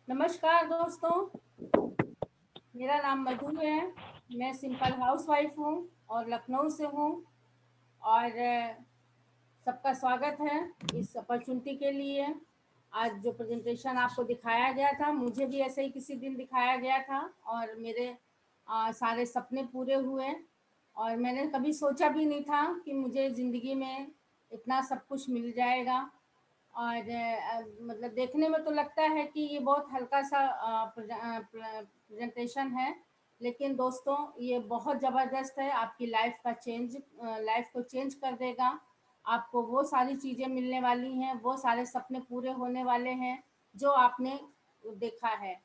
नमस्कार दोस्तों, मेरा नाम मधु है। मैं सिंपल हाउसवाइफ हूँ और लखनऊ से हूँ। और सबका स्वागत है इस अपॉर्चुनिटी के लिए। आज जो प्रेजेंटेशन आपको दिखाया गया था, मुझे भी ऐसे ही किसी दिन दिखाया गया था और मेरे सारे सपने पूरे हुए। और मैंने कभी सोचा भी नहीं था कि मुझे ज़िंदगी में इतना सब कुछ मिल जाएगा। और मतलब देखने में तो लगता है कि ये बहुत हल्का सा प्रेजेंटेशन है, लेकिन दोस्तों ये बहुत ज़बरदस्त है। आपकी लाइफ को चेंज कर देगा। आपको वो सारी चीज़ें मिलने वाली हैं, वो सारे सपने पूरे होने वाले हैं जो आपने देखा है।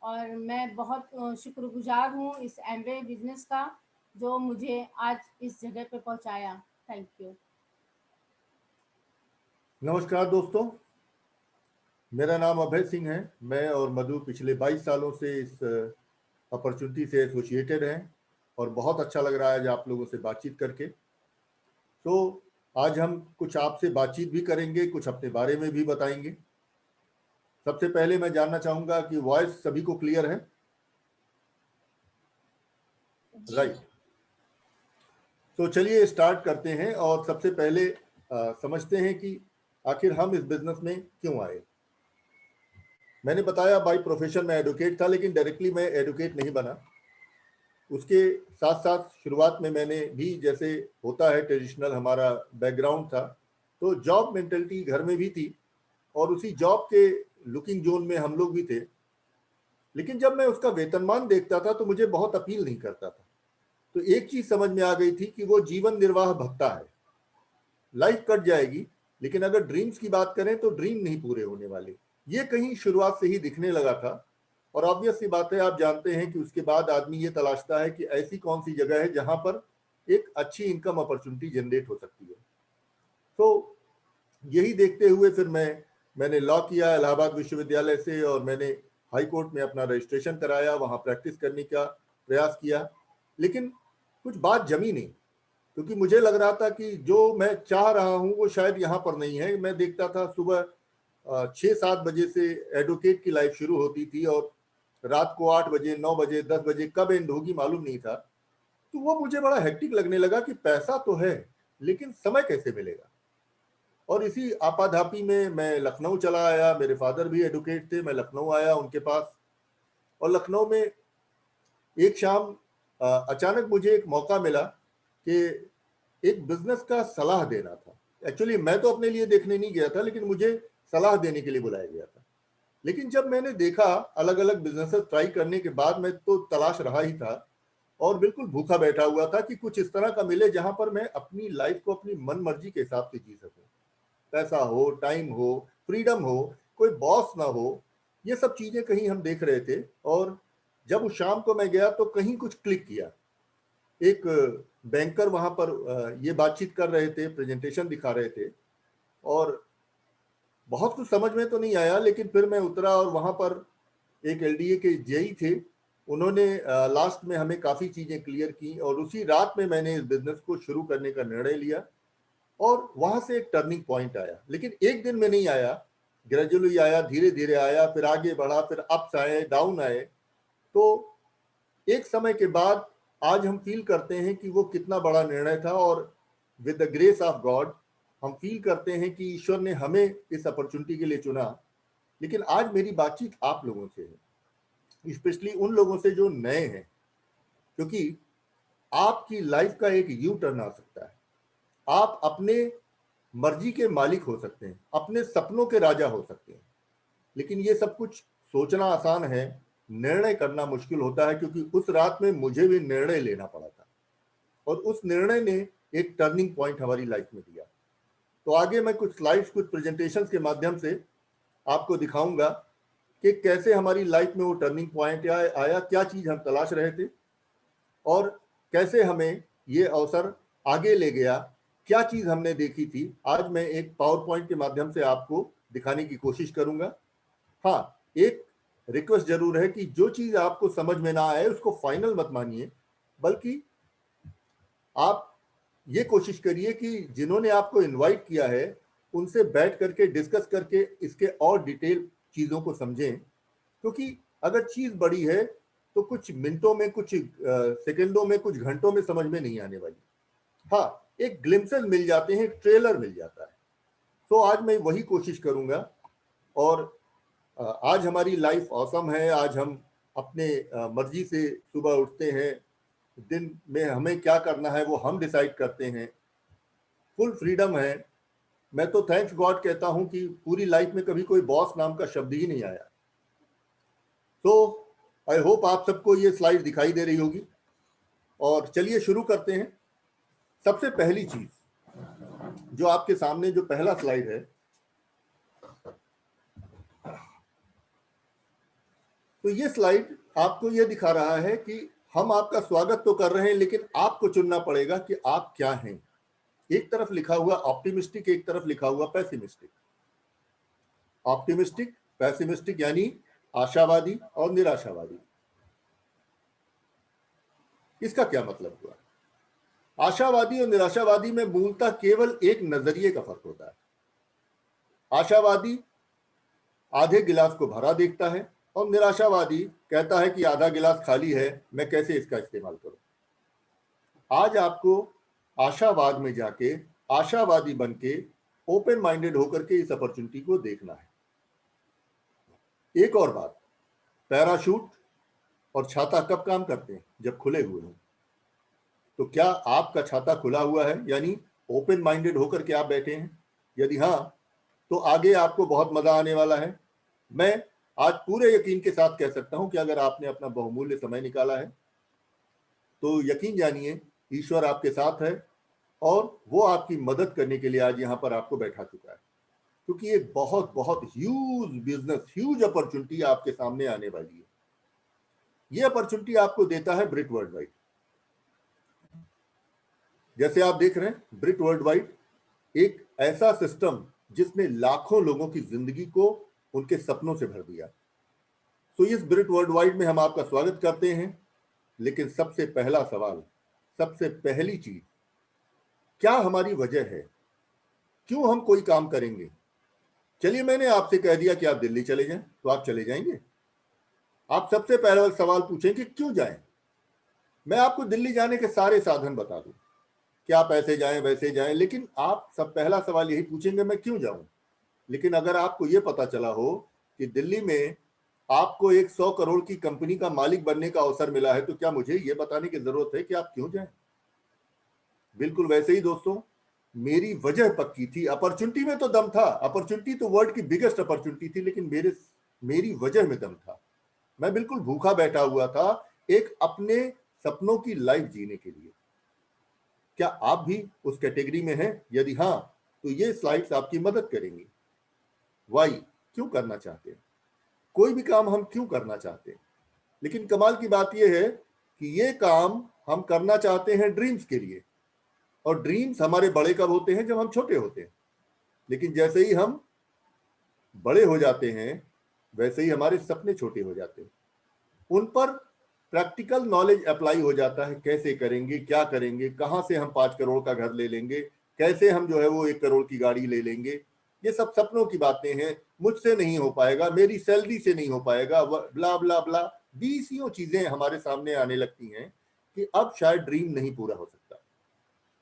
और मैं बहुत शुक्रगुजार हूँ इस एमवे बिजनेस का, जो मुझे आज इस जगह पे पहुँचाया। Thank you. नमस्कार दोस्तों, मेरा नाम अभय सिंह है। मैं और मधु पिछले 22 सालों से इस अपॉर्चुनिटी से एसोसिएटेड हैं और बहुत अच्छा लग रहा है आज आप लोगों से बातचीत करके। तो आज हम कुछ आपसे बातचीत भी करेंगे, कुछ अपने बारे में भी बताएंगे। सबसे पहले मैं जानना चाहूँगा कि वॉइस सभी को क्लियर है? जी। राइट। तो चलिए स्टार्ट करते हैं और सबसे पहले समझते हैं कि आखिर हम इस बिजनेस में क्यों आए। मैंने बताया बाई प्रोफेशन मैं एडवोकेट था, लेकिन डायरेक्टली मैं एडवोकेट नहीं बना। उसके साथ साथ शुरुआत में मैंने भी, जैसे होता है ट्रेडिशनल हमारा बैकग्राउंड था, तो जॉब मेंटेलिटी घर में भी थी और उसी जॉब के लुकिंग जोन में हम लोग भी थे। लेकिन जब मैं उसका वेतनमान देखता था तो मुझे बहुत अपील नहीं करता था। तो एक चीज समझ में आ गई थी कि वो जीवन निर्वाह भत्ता है, लाइफ कट जाएगी, लेकिन अगर ड्रीम्स की बात करें तो ड्रीम नहीं पूरे होने वाले। ये कहीं शुरुआत से ही दिखने लगा था। और ऑब्वियस सी बात है, आप जानते हैं कि उसके बाद आदमी ये तलाशता है कि ऐसी कौन सी जगह है जहां पर एक अच्छी इनकम अपॉर्चुनिटी जनरेट हो सकती है। तो यही देखते हुए फिर मैंने लॉ किया इलाहाबाद विश्वविद्यालय से और मैंने हाई कोर्ट में अपना रजिस्ट्रेशन कराया, वहां प्रैक्टिस करने का प्रयास किया। लेकिन कुछ बात जमी नहीं, क्योंकि मुझे लग रहा था कि जो मैं चाह रहा हूं वो शायद यहाँ पर नहीं है। मैं देखता था सुबह 6-7 बजे से एडवोकेट की लाइफ शुरू होती थी और रात को 8 बजे, 9 बजे, 10 बजे कब एंड होगी मालूम नहीं था। तो वो मुझे बड़ा हेक्टिक लगने लगा कि पैसा तो है, लेकिन समय कैसे मिलेगा। और इसी आपाधापी में मैं लखनऊ चला आया। मेरे फादर भी एडवोकेट थे, मैं लखनऊ आया उनके पास। और लखनऊ में एक शाम अचानक मुझे एक मौका मिला कि एक बिजनेस का सलाह देना था। एक्चुअली मैं तो अपने लिए देखने नहीं गया था, लेकिन मुझे सलाह देने के लिए बुलाया गया था। लेकिन जब मैंने देखा अलग अलग बिजनेसेस ट्राई करने के बाद, मैं तो तलाश रहा ही था और बिल्कुल भूखा बैठा हुआ था कि कुछ इस तरह का मिले जहां पर मैं अपनी लाइफ को अपनी मन मर्जी के हिसाब से जी सकूं। पैसा हो, टाइम हो, फ्रीडम हो, कोई बॉस ना हो। ये सब चीजें कहीं हम देख रहे थे। और जब उस शाम को मैं गया तो कहीं कुछ क्लिक किया। एक बैंकर वहां पर ये बातचीत कर रहे थे, प्रेजेंटेशन दिखा रहे थे और बहुत कुछ समझ में तो नहीं आया। लेकिन फिर मैं उतरा और वहां पर एक एलडीए के जेई थे। उन्होंने लास्ट में हमें काफ़ी चीज़ें क्लियर की और उसी रात में मैंने इस बिजनेस को शुरू करने का निर्णय लिया। और वहां से एक टर्निंग पॉइंट आया, लेकिन एक दिन में नहीं आया, ग्रेजुअली आया, धीरे धीरे आया, फिर आगे बढ़ा, फिर अप्स आए, डाउन आए। तो एक समय के बाद आज हम फील करते हैं कि वो कितना बड़ा निर्णय था। और with the grace of God हम फील करते हैं कि ईश्वर ने हमें इस अपॉर्चुनिटी के लिए चुना। लेकिन आज मेरी बातचीत आप लोगों से है, स्पेशली उन लोगों से जो नए हैं, क्योंकि आपकी लाइफ का एक यू टर्न आ सकता है। आप अपने मर्जी के मालिक हो सकते हैं, अपने सपनों के राजा हो सकते हैं। लेकिन ये सब कुछ सोचना आसान है, निर्णय करना मुश्किल होता है। क्योंकि उस रात में मुझे भी निर्णय लेना पड़ा था और उस निर्णय ने एक टर्निंग पॉइंट हमारी लाइफ में दिया। तो आगे मैं कुछ स्लाइड्स, कुछ प्रेजेंटेशन के माध्यम से आपको दिखाऊंगा कि कैसे हमारी लाइफ में वो टर्निंग पॉइंट आया, क्या चीज हम तलाश रहे थे और कैसे हमें ये अवसर आगे ले गया, क्या चीज हमने देखी थी। आज मैं एक पावर पॉइंट के माध्यम से आपको दिखाने की कोशिश करूंगा। हाँ, एक रिक्वेस्ट जरूर है कि जो चीज आपको समझ में ना आए उसको फाइनल मत मानिए, बल्कि आप ये कोशिश करिए कि जिन्होंने आपको इनवाइट किया है उनसे बैठ करके डिस्कस करके इसके और डिटेल चीजों को समझें। क्योंकि अगर चीज बड़ी है तो कुछ मिनटों में, कुछ सेकंडों में, कुछ घंटों में समझ में नहीं आने वाली। हाँ, एक ग्लिम्पसेस मिल जाते हैं, ट्रेलर मिल जाता है। तो आज मैं वही कोशिश करूंगा। और आज हमारी लाइफ ऑसम है। आज हम अपने मर्जी से सुबह उठते हैं, दिन में हमें क्या करना है वो हम डिसाइड करते हैं, फुल फ्रीडम है। मैं तो थैंक्स गॉड कहता हूं कि पूरी लाइफ में कभी कोई बॉस नाम का शब्द ही नहीं आया। तो आई होप आप सबको ये स्लाइड दिखाई दे रही होगी। और चलिए शुरू करते हैं। सबसे पहली चीज जो आपके सामने, जो पहला स्लाइड है, तो ये स्लाइड आपको ये दिखा रहा है कि हम आपका स्वागत तो कर रहे हैं, लेकिन आपको चुनना पड़ेगा कि आप क्या हैं। एक तरफ लिखा हुआ ऑप्टिमिस्टिक, एक तरफ लिखा हुआ पैसिमिस्टिक। ऑप्टिमिस्टिक, पैसिमिस्टिक यानी आशावादी और निराशावादी। इसका क्या मतलब हुआ? आशावादी और निराशावादी में मूलतः केवल एक नजरिए का फर्क होता है। आशावादी आधे गिलास को भरा देखता है और निराशावादी कहता है कि आधा गिलास खाली है, मैं कैसे इसका इस्तेमाल करूं। आज आपको आशावाद में जाके, आशावादी बन के, ओपन माइंडेड होकर के इस अपॉर्चुनिटी को देखना है। एक और बात, पैराशूट और छाता कब काम करते हैं? जब खुले हुए हों। तो क्या आपका छाता खुला हुआ है, यानी ओपन माइंडेड होकर के आप बैठे हैं? यदि हाँ, तो आगे आपको बहुत मजा आने वाला है। मैं आज पूरे यकीन के साथ कह सकता हूं कि अगर आपने अपना बहुमूल्य समय निकाला है तो यकीन जानिए ईश्वर आपके साथ है और वो आपकी मदद करने के लिए आज यहां पर आपको बैठा चुका है। क्योंकि एक बहुत बहुत ह्यूज बिजनेस, ह्यूज अपॉर्चुनिटी आपके सामने आने वाली है। ये अपॉर्चुनिटी आपको देता है ब्रिट वर्ल्ड वाइड। जैसे आप देख रहे हैं, ब्रिट वर्ल्ड वाइड एक ऐसा सिस्टम जिसने लाखों लोगों की जिंदगी को उनके सपनों से भर दिया। तो इस ब्रिट वर्ल्ड वाइड में हम आपका स्वागत करते हैं। लेकिन सबसे पहला सवाल, सबसे पहली चीज, क्या हमारी वजह है? क्यों हम कोई काम करेंगे? चलिए, मैंने आपसे कह दिया कि आप दिल्ली चले जाएं, तो आप चले जाएंगे? आप सबसे पहला सवाल पूछें कि क्यों जाएं। मैं आपको दिल्ली जाने के सारे साधन बता दूं कि आप ऐसे जाएं, वैसे जाएं, लेकिन आप सब पहला सवाल यही पूछेंगे, मैं क्यों जाऊं। लेकिन अगर आपको यह पता चला हो कि दिल्ली में आपको एक 100 करोड़ की कंपनी का मालिक बनने का अवसर मिला है, तो क्या मुझे यह बताने की जरूरत है कि आप क्यों जाएं? बिल्कुल वैसे ही दोस्तों, मेरी वजह पक्की थी। अपॉर्चुनिटी में तो दम था, अपॉर्चुनिटी तो वर्ल्ड की बिगेस्ट अपॉर्चुनिटी थी, लेकिन मेरी वजह में दम था। मैं बिल्कुल भूखा बैठा हुआ था एक अपने सपनों की लाइफ जीने के लिए। क्या आप भी उस कैटेगरी में हैं? यदि हाँ, तो ये स्लाइड्स आपकी मदद करेंगी। वाई, क्यों करना चाहते हैं? कोई भी काम हम क्यों करना चाहते हैं? लेकिन कमाल की बात यह है कि ये काम हम करना चाहते हैं ड्रीम्स के लिए। और ड्रीम्स हमारे बड़े कब होते हैं? जब हम छोटे होते हैं। लेकिन जैसे ही हम बड़े हो जाते हैं, वैसे ही हमारे सपने छोटे हो जाते हैं। उन पर प्रैक्टिकल नॉलेज अप्लाई हो जाता है। कैसे करेंगे, क्या करेंगे, कहां से हम 5 करोड़ का घर ले लेंगे, कैसे हम जो है वो 1 करोड़ की गाड़ी ले लेंगे। ये सब सपनों की बातें हैं। मुझसे नहीं हो पाएगा, मेरी सैलरी से नहीं हो पाएगा, ब्ला ब्ला ब्ला, 20 चीजें हमारे सामने आने लगती हैं कि अब शायद ड्रीम नहीं पूरा हो सकता।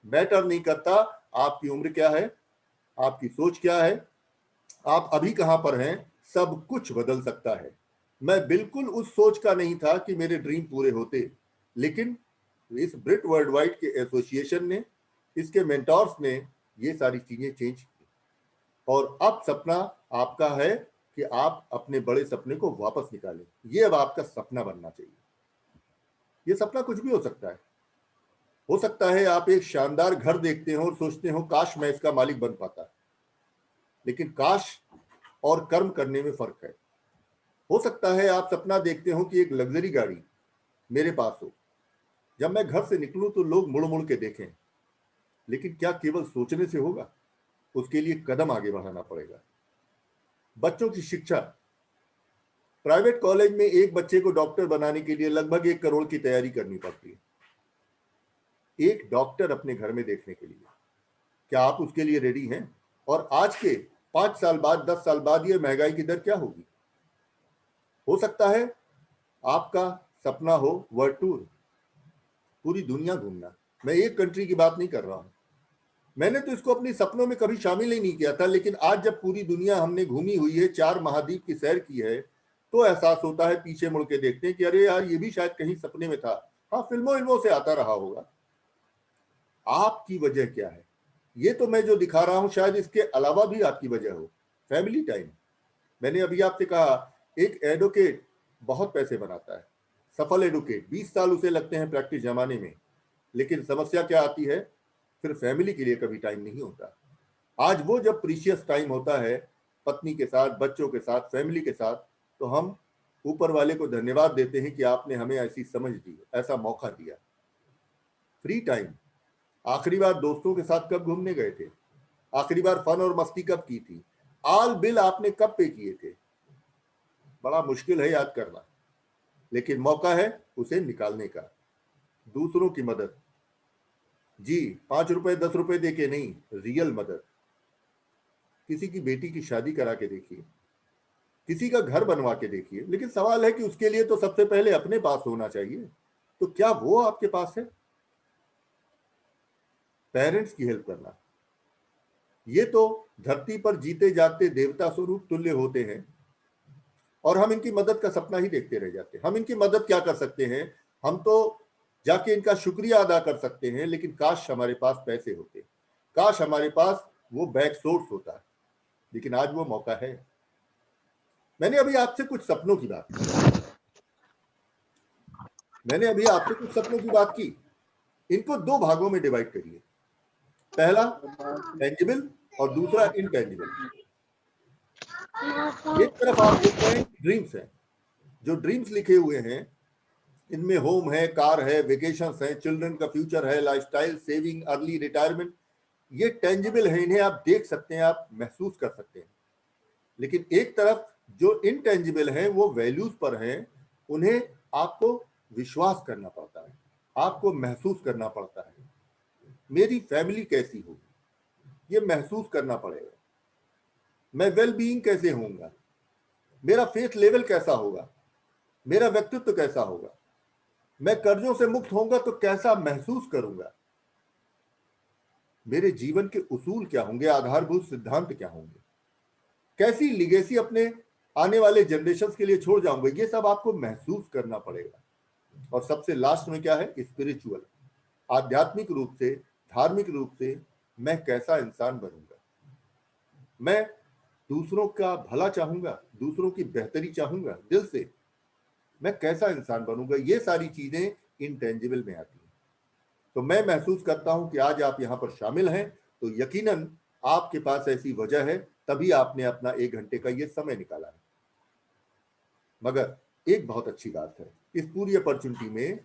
मैटर नहीं करता आपकी उम्र क्या है, आपकी सोच क्या है, आप अभी कहां पर हैं, सब कुछ बदल सकता है। मैं बिल्कुल उस सोच का नहीं था कि मेरे ड्रीम पूरे होते, लेकिन इस ब्रिट वर्ल्ड वाइड के एसोसिएशन ने, इसके मेंटोर्स ने ये सारी चीजें चेंज की। और अब सपना आपका है कि आप अपने बड़े सपने को वापस निकालें। ये अब आपका सपना बनना चाहिए। ये सपना कुछ भी हो सकता है आप एक शानदार घर देखते हो और सोचते हो काश मैं इसका मालिक बन पाता। लेकिन काश और कर्म करने में फर्क है। हो सकता है आप सपना देखते हो कि एक लग्जरी गाड़ी मेरे पास हो, जब मैं घर से निकलूं तो लोग मुड़ मुड़ के देखें। लेकिन क्या केवल सोचने से होगा? उसके लिए कदम आगे बढ़ाना पड़ेगा। बच्चों की शिक्षा, प्राइवेट कॉलेज में एक बच्चे को डॉक्टर बनाने के लिए लगभग 1 करोड़ की तैयारी करनी पड़ती है। एक डॉक्टर अपने घर में देखने के लिए, क्या आप उसके लिए रेडी हैं? और आज के 5 साल बाद, 10 साल बाद ये महंगाई की दर क्या होगी? हो सकता है आपका सपना हो वर्ल्ड टूर, पूरी दुनिया घूमना। मैं एक कंट्री की बात नहीं कर रहा हूं, मैंने तो इसको अपनी सपनों में कभी शामिल ही नहीं किया था, लेकिन आज जब पूरी दुनिया हमने घूमी हुई है, 4 महाद्वीप की सैर की है, तो एहसास होता है, पीछे मुड़ के देखते हैं कि अरे यार ये भी शायद कहीं सपने में था। हाँ, फिल्मों से आता रहा होगा। आपकी वजह क्या है? ये तो मैं जो दिखा रहा हूं, शायद इसके अलावा भी आपकी वजह हो। Family time. मैंने अभी आपसे कहा, एक एडवोकेट बहुत पैसे बनाता है, सफल एडवोकेट, 20 साल उसे लगते हैं प्रैक्टिस जमाने में, लेकिन समस्या क्या आती है? फिर फैमिली के लिए कभी टाइम नहीं होता। आज वो जब प्रीशियस टाइम होता है पत्नी के साथ, बच्चों के साथ, फैमिली के साथ, तो हम ऊपर वाले को धन्यवाद देते हैं कि आपने हमें ऐसी समझ दी, ऐसा मौका दिया। Free time. आखिरी बार दोस्तों के साथ कब घूमने गए थे? आखिरी बार फन और मस्ती कब की थी? आल बिल आपने कब पे किए थे? बड़ा मुश्किल है याद करना, लेकिन मौका है उसे निकालने का। दूसरों की मदद, जी, 5 रुपए 10 रुपए दे के नहीं, रियल मदद। किसी की बेटी की शादी करा के देखिए, किसी का घर बनवा के देखिए, लेकिन सवाल है कि उसके लिए तो सबसे पहले अपने पास होना चाहिए। तो क्या वो आपके पास है? पेरेंट्स की हेल्प करना, ये तो धरती पर जीते जागते देवता स्वरूप तुल्य होते हैं, और हम इनकी मदद का सपना ही देखते रह जाते हैं। हम इनकी मदद क्या कर सकते हैं? हम तो जाके इनका शुक्रिया अदा कर सकते हैं, लेकिन काश हमारे पास पैसे होते, काश हमारे पास वो बैक सोर्स होता, लेकिन आज वो मौका है। मैंने अभी आपसे कुछ सपनों की बात की, इनको 2 भागों में डिवाइड करिए। पहला टेंजिबल और दूसरा इनटेंजिबल। एक तरफ आप देख रहे हैं ड्रीम्स हैं, जो ड्रीम्स लिखे हुए हैं, इनमें होम है, कार है, वेकेशंस है, चिल्ड्रन का फ्यूचर है, लाइफस्टाइल, सेविंग, अर्ली रिटायरमेंट। ये टेंजिबल है, इन्हें आप देख सकते हैं, आप महसूस कर सकते हैं। लेकिन एक तरफ जो इनटेंजिबल है, वो वैल्यूज पर हैं, उन्हें आपको विश्वास करना पड़ता है, आपको महसूस करना पड़ता है। मेरी फैमिली कैसी होगी, ये महसूस करना पड़ेगा। मैं वेल बीइंग कैसे होऊंगा, मेरा फेथ लेवल कैसा होगा, मेरा व्यक्तित्व कैसा होगा, मैं कर्जों से मुक्त होऊंगा तो कैसा महसूस करूंगा, मेरे जीवन के उसूल क्या होंगे, आधारभूत सिद्धांत क्या होंगे, कैसी लिगेसी अपने आने वाले जनरेशन के लिए छोड़ जाऊंगा, ये सब आपको महसूस करना पड़ेगा। और सबसे लास्ट में क्या है? स्पिरिचुअल, आध्यात्मिक रूप से, धार्मिक रूप से मैं कैसा इंसान बनूंगा, मैं दूसरों का भला चाहूंगा, दूसरों की बेहतरी चाहूंगा दिल से, मैं कैसा इंसान बनूंगा, ये सारी चीजें इनटेंजिबल में आती हैं। तो मैं महसूस करता हूं कि आज आप यहां पर शामिल हैं, तो यकीनन आपके पास ऐसी वजह है, तभी आपने अपना 1 घंटे का ये समय निकाला है। मगर एक बहुत अच्छी बात है, इस पूरी अपॉर्चुनिटी में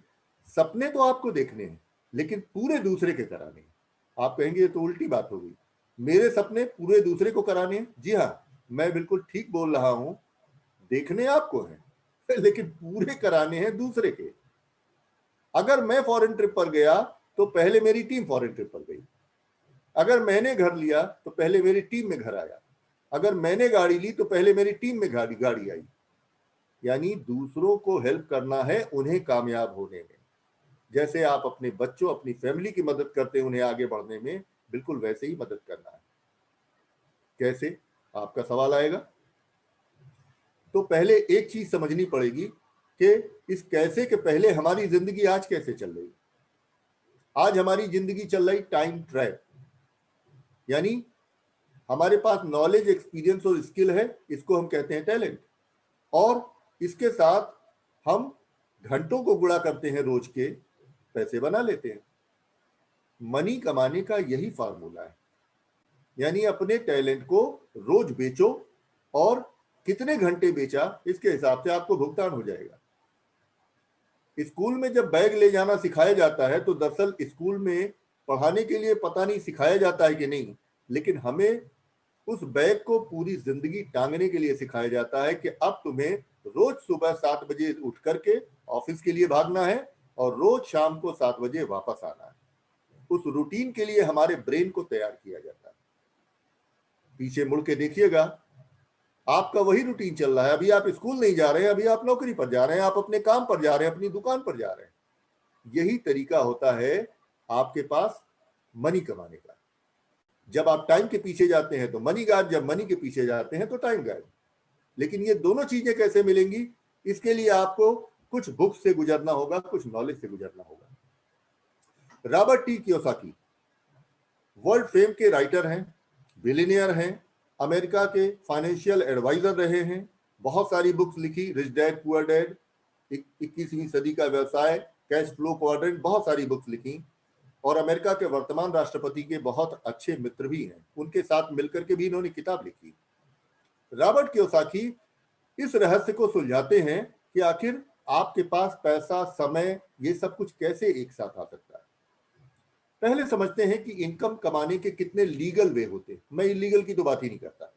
सपने तो आपको देखने हैं, लेकिन पूरे दूसरे के कराने हैं। आप कहेंगे ये तो उल्टी बात हो गई, मेरे सपने पूरे दूसरे को कराने हैं। जी हाँ, मैं बिल्कुल ठीक बोल रहा हूं, देखने आपको हैं लेकिन पूरे कराने हैं दूसरे के। अगर मैं फॉरेन ट्रिप पर गया तो पहले मेरी टीम फॉरेन ट्रिप पर गई, अगर मैंने घर लिया तो पहले मेरी टीम में घर आया, अगर मैंने गाड़ी ली तो पहले मेरी टीम में गाड़ी आई। यानी दूसरों को हेल्प करना है उन्हें कामयाब होने में, जैसे आप अपने बच्चों, अपनी फैमिली की मदद करते हैं उन्हें आगे बढ़ने में, बिल्कुल वैसे ही मदद करना है। कैसे? आपका सवाल आएगा। तो पहले एक चीज समझनी पड़ेगी कि इस कैसे के पहले हमारी जिंदगी आज कैसे चल रही। आज हमारी जिंदगी चल रही टाइम ट्रैप, यानी हमारे पास नॉलेज, एक्सपीरियंस और स्किल है, इसको हम कहते हैं टैलेंट, और इसके साथ हम घंटों को गुणा करते हैं, रोज के पैसे बना लेते हैं। मनी कमाने का यही फार्मूला है, यानी अपने टैलेंट को रोज बेचो, और कितने घंटे बेचा इसके हिसाब से आपको भुगतान हो जाएगा। स्कूल में जब बैग ले जाना सिखाया जाता है, तो दरअसल स्कूल में पढ़ाने के लिए पता नहीं सिखाया जाता है कि नहीं, लेकिन हमें उस बैग को पूरी जिंदगी टांगने के लिए सिखाया जाता है कि अब तुम्हें रोज सुबह 7 बजे उठ करके ऑफिस के लिए भागना है, और रोज शाम को 7 बजे वापस आना है। उस रूटीन के लिए हमारे ब्रेन को तैयार किया जाता है। पीछे मुड़ के देखिएगा, आपका वही रूटीन चल रहा है, अभी आप स्कूल नहीं जा रहे हैं, अभी आप नौकरी पर जा रहे हैं, आप अपने काम पर जा रहे हैं, अपनी दुकान पर जा रहे हैं। यही तरीका होता है आपके पास मनी कमाने का। जब आप टाइम के पीछे जाते हैं तो मनी गायब, जब मनी के पीछे जाते हैं तो टाइम गायब। लेकिन ये दोनों चीजें कैसे मिलेंगी, इसके लिए आपको कुछ बुक से गुजरना होगा, कुछ नॉलेज से गुजरना होगा। Robert T Kiyosaki world fame के राइटर हैं, बिलियनियर हैं, अमेरिका के फाइनेंशियल एडवाइजर रहे हैं, बहुत सारी बुक्स लिखी, रिच डैड पुअर डैड, 21वीं सदी का व्यवसाय, कैश फ्लो क्वाड्रेंट, बहुत सारी बुक्स लिखी। और अमेरिका के वर्तमान राष्ट्रपति के बहुत अच्छे मित्र भी हैं, उनके साथ मिलकर के भी इन्होंने किताब लिखी। रॉबर्ट कियोसाकी इस रहस्य को सुलझाते हैं कि आखिर आपके पास पैसा, समय, ये सब कुछ कैसे एक साथ आ सकता है। पहले समझते हैं कि इनकम कमाने के कितने लीगल वे होते हैं। मैं इलीगल की तो बात ही नहीं करता।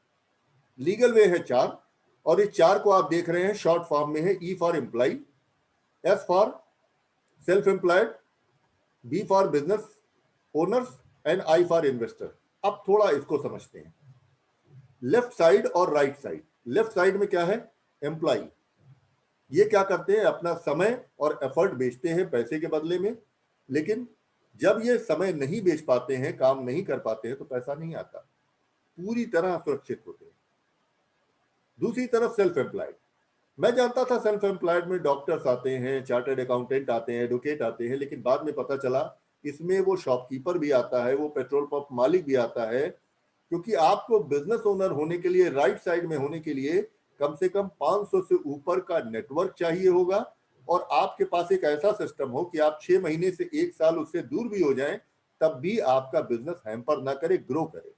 लीगल वे है 4, और इस 4 को आप देख रहे हैं शॉर्ट फॉर्म में है। E for employ, S for self employed, B for business owners and I for investor. अब थोड़ा इसको समझते हैं, लेफ्ट साइड और राइट साइड। लेफ्ट साइड में क्या है, एम्प्लॉय। ये क्या करते हैं, अपना समय और एफर्ट बेचते हैं पैसे के बदले में, लेकिन जब ये समय नहीं बेच पाते हैं, काम नहीं कर पाते हैं, तो पैसा नहीं आता, पूरी तरह सुरक्षित होते हैं। दूसरी तरफ सेल्फ एम्प्लॉयड। मैं जानता था सेल्फ एम्प्लॉयड में डॉक्टर्स आते हैं, चार्टर्ड अकाउंटेंट आते हैं, एडवोकेट आते हैं, लेकिन बाद में पता चला इसमें वो शॉपकीपर भी आता है, वो पेट्रोल पंप मालिक भी आता है। क्योंकि आपको बिजनेस ओनर होने के लिए, राइट साइड में होने के लिए कम से कम 500 से ऊपर का नेटवर्क चाहिए होगा, और आपके पास एक ऐसा सिस्टम हो कि आप 6 महीने से 1 साल उससे दूर भी हो जाएं, तब भी आपका बिजनेस हैम्पर ना करे, ग्रो करे,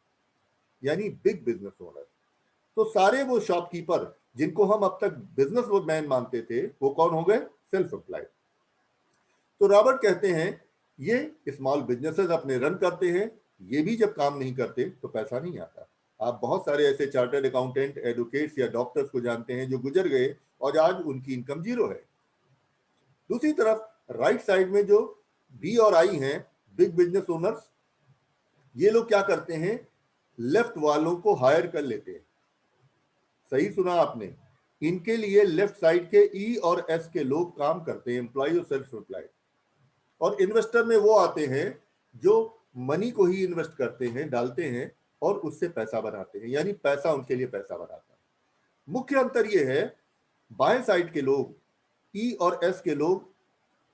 यानी बिग बिजनेस ओनर। तो सारे वो शॉपकीपर जिनको हम अब तक बिजनेस मैन मानते थे, वो कौन हो गए, सेल्फ एम्प्लॉयड। तो रॉबर्ट कहते हैं ये स्मॉल बिजनेसेस अपने रन करते हैं, ये भी जब काम नहीं करते तो पैसा नहीं आता। आप बहुत सारे ऐसे चार्टर्ड अकाउंटेंट, एडवोकेट्स या डॉक्टर्स को जानते हैं जो गुजर गए और आज उनकी इनकम जीरो है। दूसरी तरफ राइट साइड में जो बी और आई हैं, बिग बिजनेस ओनर्स, ये लोग क्या करते हैं, लेफ्ट वालों को हायर कर लेते हैं। सही सुना आपने, इनके लिए लेफ्ट साइड के ई और एस के लोग काम करते हैं, एम्प्लॉय और सेल्फ एम्प्लॉयड। और इन्वेस्टर में वो आते हैं जो मनी को ही इन्वेस्ट करते हैं, डालते हैं और उससे पैसा बनाते हैं, यानी पैसा उनके लिए पैसा बनाता है। मुख्य अंतर ये है, बाएं साइड के लोग, ई और एस के लोग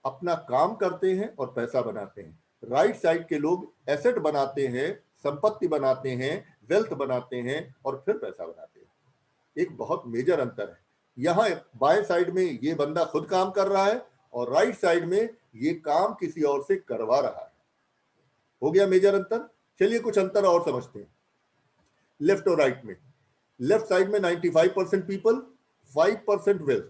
अपना काम करते हैं और पैसा बनाते हैं। राइट साइड के लोग एसेट बनाते हैं, संपत्ति बनाते हैं, वेल्थ बनाते हैं और फिर पैसा बनाते हैं। एक बहुत मेजर अंतर है। यहाँ बाएं साइड में ये बंदा खुद काम कर रहा है और राइट साइड में ये काम किसी और से करवा रहा है। हो गया मेजर अंतर। चलिए कुछ अंतर और समझते हैं लेफ्ट और राइट में। लेफ्ट साइड में 95% पीपल, 5% वेल्थ,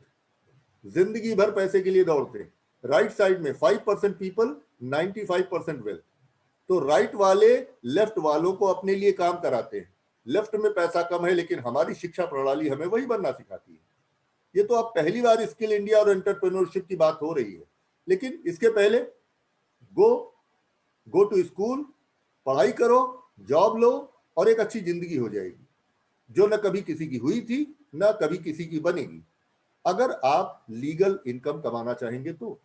जिंदगी भर पैसे के लिए दौड़ते हैं। राइट साइड में 5% पीपल, 95% वेल्थ। तो राइट वाले लेफ्ट वालों को अपने लिए काम कराते हैं। लेफ्ट में पैसा कम है, लेकिन हमारी शिक्षा प्रणाली हमें वही बनना सिखाती है। ये तो अब पहली बार स्किल इंडिया और एंटरप्रेन्योरशिप की बात हो रही है, लेकिन इसके पहले गो टू स्कूल, पढ़ाई करो, जॉब लो और एक अच्छी जिंदगी हो जाएगी, जो न कभी किसी की हुई थी न कभी किसी की बनेगी, अगर आप लीगल इनकम कमाना चाहेंगे तो।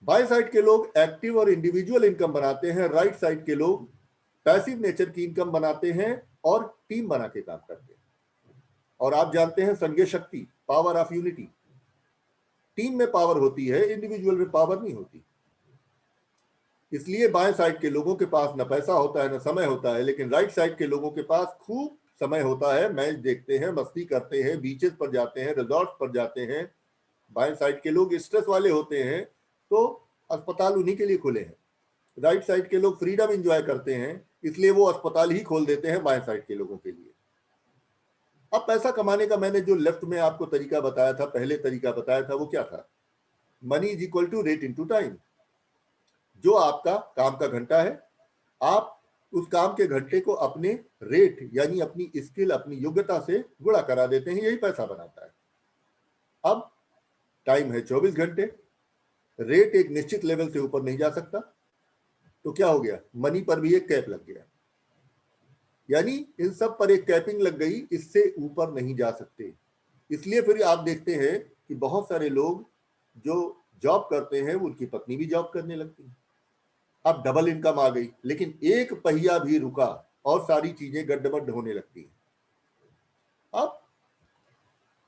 बाएं साइड के लोग एक्टिव और इंडिविजुअल इनकम बनाते हैं, राइट साइड के लोग पैसिव नेचर की इनकम बनाते हैं और टीम बना के काम करते हैं। और आप जानते हैं संघीय शक्ति, पावर ऑफ यूनिटी, टीम में पावर होती है, इंडिविजुअल में पावर नहीं होती। इसलिए बाएं साइड के लोगों के पास न पैसा होता है न समय होता है, लेकिन राइट साइड के लोगों के पास खूब समय होता है, मैच देखते हैं, मस्ती करते हैं, बीचेस पर जाते हैं, रिजॉर्ट पर जाते हैं। बाएं साइड के लोग स्ट्रेस वाले होते हैं, तो अस्पताल उन्हीं के लिए खुले हैं। राइट साइड के लोग फ्रीडम एंजॉय करते हैं, इसलिए वो अस्पताल ही खोल देते हैं बाएं साइड के लोगों के लिए। अब पैसा कमाने का मैंने जो लेफ्ट में आपको तरीका बताया था, पहले तरीका बताया था, वो क्या था, money is equal to rate into time. जो आपका काम का घंटा है, आप उस काम के घंटे को अपने रेट यानी अपनी स्किल, अपनी योग्यता से गुणा करा देते हैं, यही पैसा बनाता है। अब टाइम है 24 घंटे, रेट एक निश्चित लेवल से ऊपर नहीं जा सकता, तो क्या हो गया, मनी पर भी एक कैप लग गया। यानी इन सब पर एक कैपिंग लग गई, इससे ऊपर नहीं जा सकते। इसलिए फिर आप देखते हैं कि बहुत सारे लोग जो जॉब करते हैं उनकी पत्नी भी जॉब करने लगती है। अब डबल इनकम आ गई, लेकिन एक पहिया भी रुका और सारी चीजें गड्ढमड्ढ होने लगती हैं। अब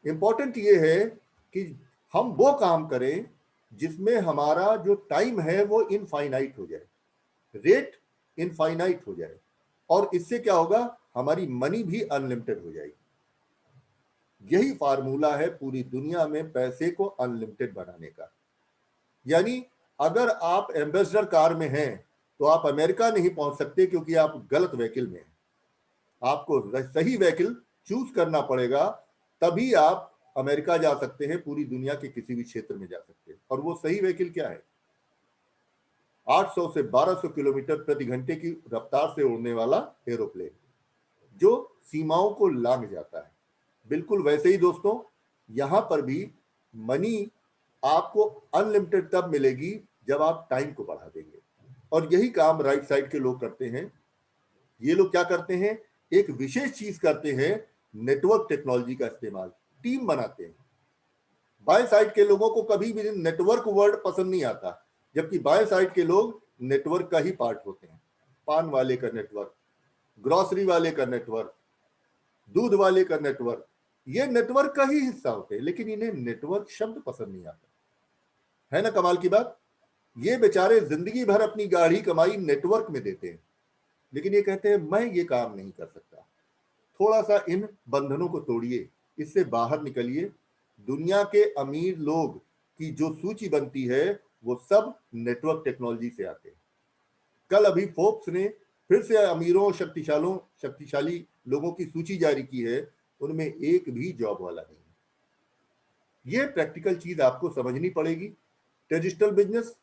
इंपॉर्टेंट ये है कि हम वो काम करें जिसमें हमारा जो टाइम है वो इनफाइनाइट हो जाए, रेट इनफाइनाइट हो जाए, और इससे क्या होगा, हमारी मनी भी अनलिमिटेड हो जाएगी। यही फार्मूला है पूरी दुनिया में पैसे को अनलिमिटेड बनाने का। यानी अगर आप एम्बेसडर कार में हैं तो आप अमेरिका नहीं पहुंच सकते, क्योंकि आप गलत व्हीकल में हैं। आपको सही व्हीकल चूज करना पड़ेगा, तभी आप अमेरिका जा सकते हैं, पूरी दुनिया के किसी भी क्षेत्र में जा सकते हैं। और वो सही व्हीकल क्या है? 800 से 1200 किलोमीटर प्रति घंटे की रफ्तार से उड़ने वाला एरोप्लेन जो सीमाओं को लांघ जाता है। बिल्कुल वैसे ही दोस्तों, यहां पर भी मनी आपको अनलिमिटेड तब मिलेगी जब आप टाइम को बढ़ा देंगे। और यही काम राइट साइड के लोग करते हैं। ये लोग क्या करते हैं, एक विशेष चीज करते हैं, नेटवर्क टेक्नोलॉजी का इस्तेमाल, टीम बनाते हैं। बाएं साइड के लोगों को कभी भी नेटवर्क वर्ड पसंद नहीं आता, जबकि बाएं साइड के लोग नेटवर्क का ही पार्ट होते हैं। पान वाले का नेटवर्क, ग्रोसरी वाले का नेटवर्क, दूध वाले का नेटवर्क, ये नेटवर्क का ही हिस्सा होते हैं, लेकिन इन्हें नेटवर्क शब्द पसंद नहीं आता। है ना कमाल की बात? ये बेचारे जिंदगी भर अपनी गाढ़ी कमाई नेटवर्क में देते हैं, लेकिन ये कहते हैं मैं ये काम नहीं कर सकता। थोड़ा सा इन बंधनों को तोड़िए, इससे बाहर निकलिए। दुनिया के अमीर लोग की जो सूची बनती है वो सब नेटवर्क टेक्नोलॉजी से आते हैं। कल अभी फोर्ब्स ने फिर से अमीरों शक्तिशाली लोगों की सूची जारी की है, उनमें एक भी जॉब वाला नहीं है। ये प्रैक्टिकल चीज आपको समझनी पड़ेगी। ट्रेडिशनल बिजनेस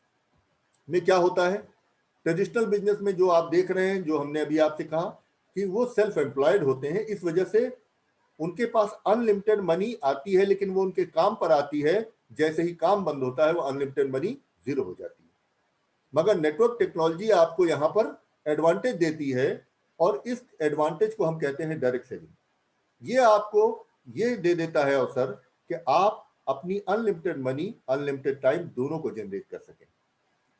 में क्या होता है? ट्रेडिशनल बिजनेस में जो आप देख रहे हैं, जो हमने अभी आपसे कहा कि वो सेल्फ एम्प्लॉयड होते हैं, इस वजह से उनके पास अनलिमिटेड मनी आती है, लेकिन वो उनके काम पर आती है, जैसे ही काम बंद होता है वो अनलिमिटेड मनी जीरो हो जाती है। मगर नेटवर्क टेक्नोलॉजी आपको यहां पर एडवांटेज देती है, और इस एडवांटेज को हम कहते हैं डायरेक्ट सेलिंग। ये आपको ये दे देता है अवसर कि आप अपनी अनलिमिटेड मनी, अनलिमिटेड टाइम दोनों को जनरेट कर सकें।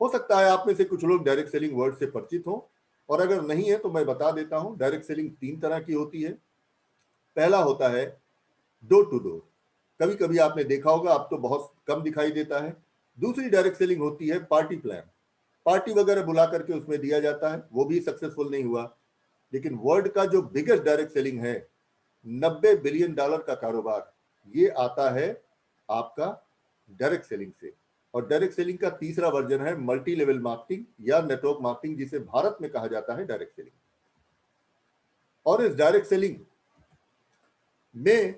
हो सकता है आप में से कुछ लोग डायरेक्ट सेलिंग वर्ड से परिचित हो, और अगर नहीं है तो मैं बता देता हूं। डायरेक्ट सेलिंग 3 तरह की होती है। पहला होता है डोर टू डोर, कभी कभी आपने देखा होगा, अब तो बहुत कम दिखाई देता है। दूसरी डायरेक्ट सेलिंग होती है पार्टी प्लान, पार्टी वगैरह बुला करके उसमें दिया जाता है, वो भी सक्सेसफुल नहीं हुआ। लेकिन वर्ल्ड का जो बिगेस्ट डायरेक्ट सेलिंग है, $90 बिलियन का कारोबार, ये आता है आपका डायरेक्ट सेलिंग से। और डायरेक्ट सेलिंग का तीसरा वर्जन है मल्टी लेवल मार्केटिंग या नेटवर्क मार्केटिंग, जिसे भारत में कहा जाता है डायरेक्ट सेलिंग। और इस डायरेक्ट सेलिंग में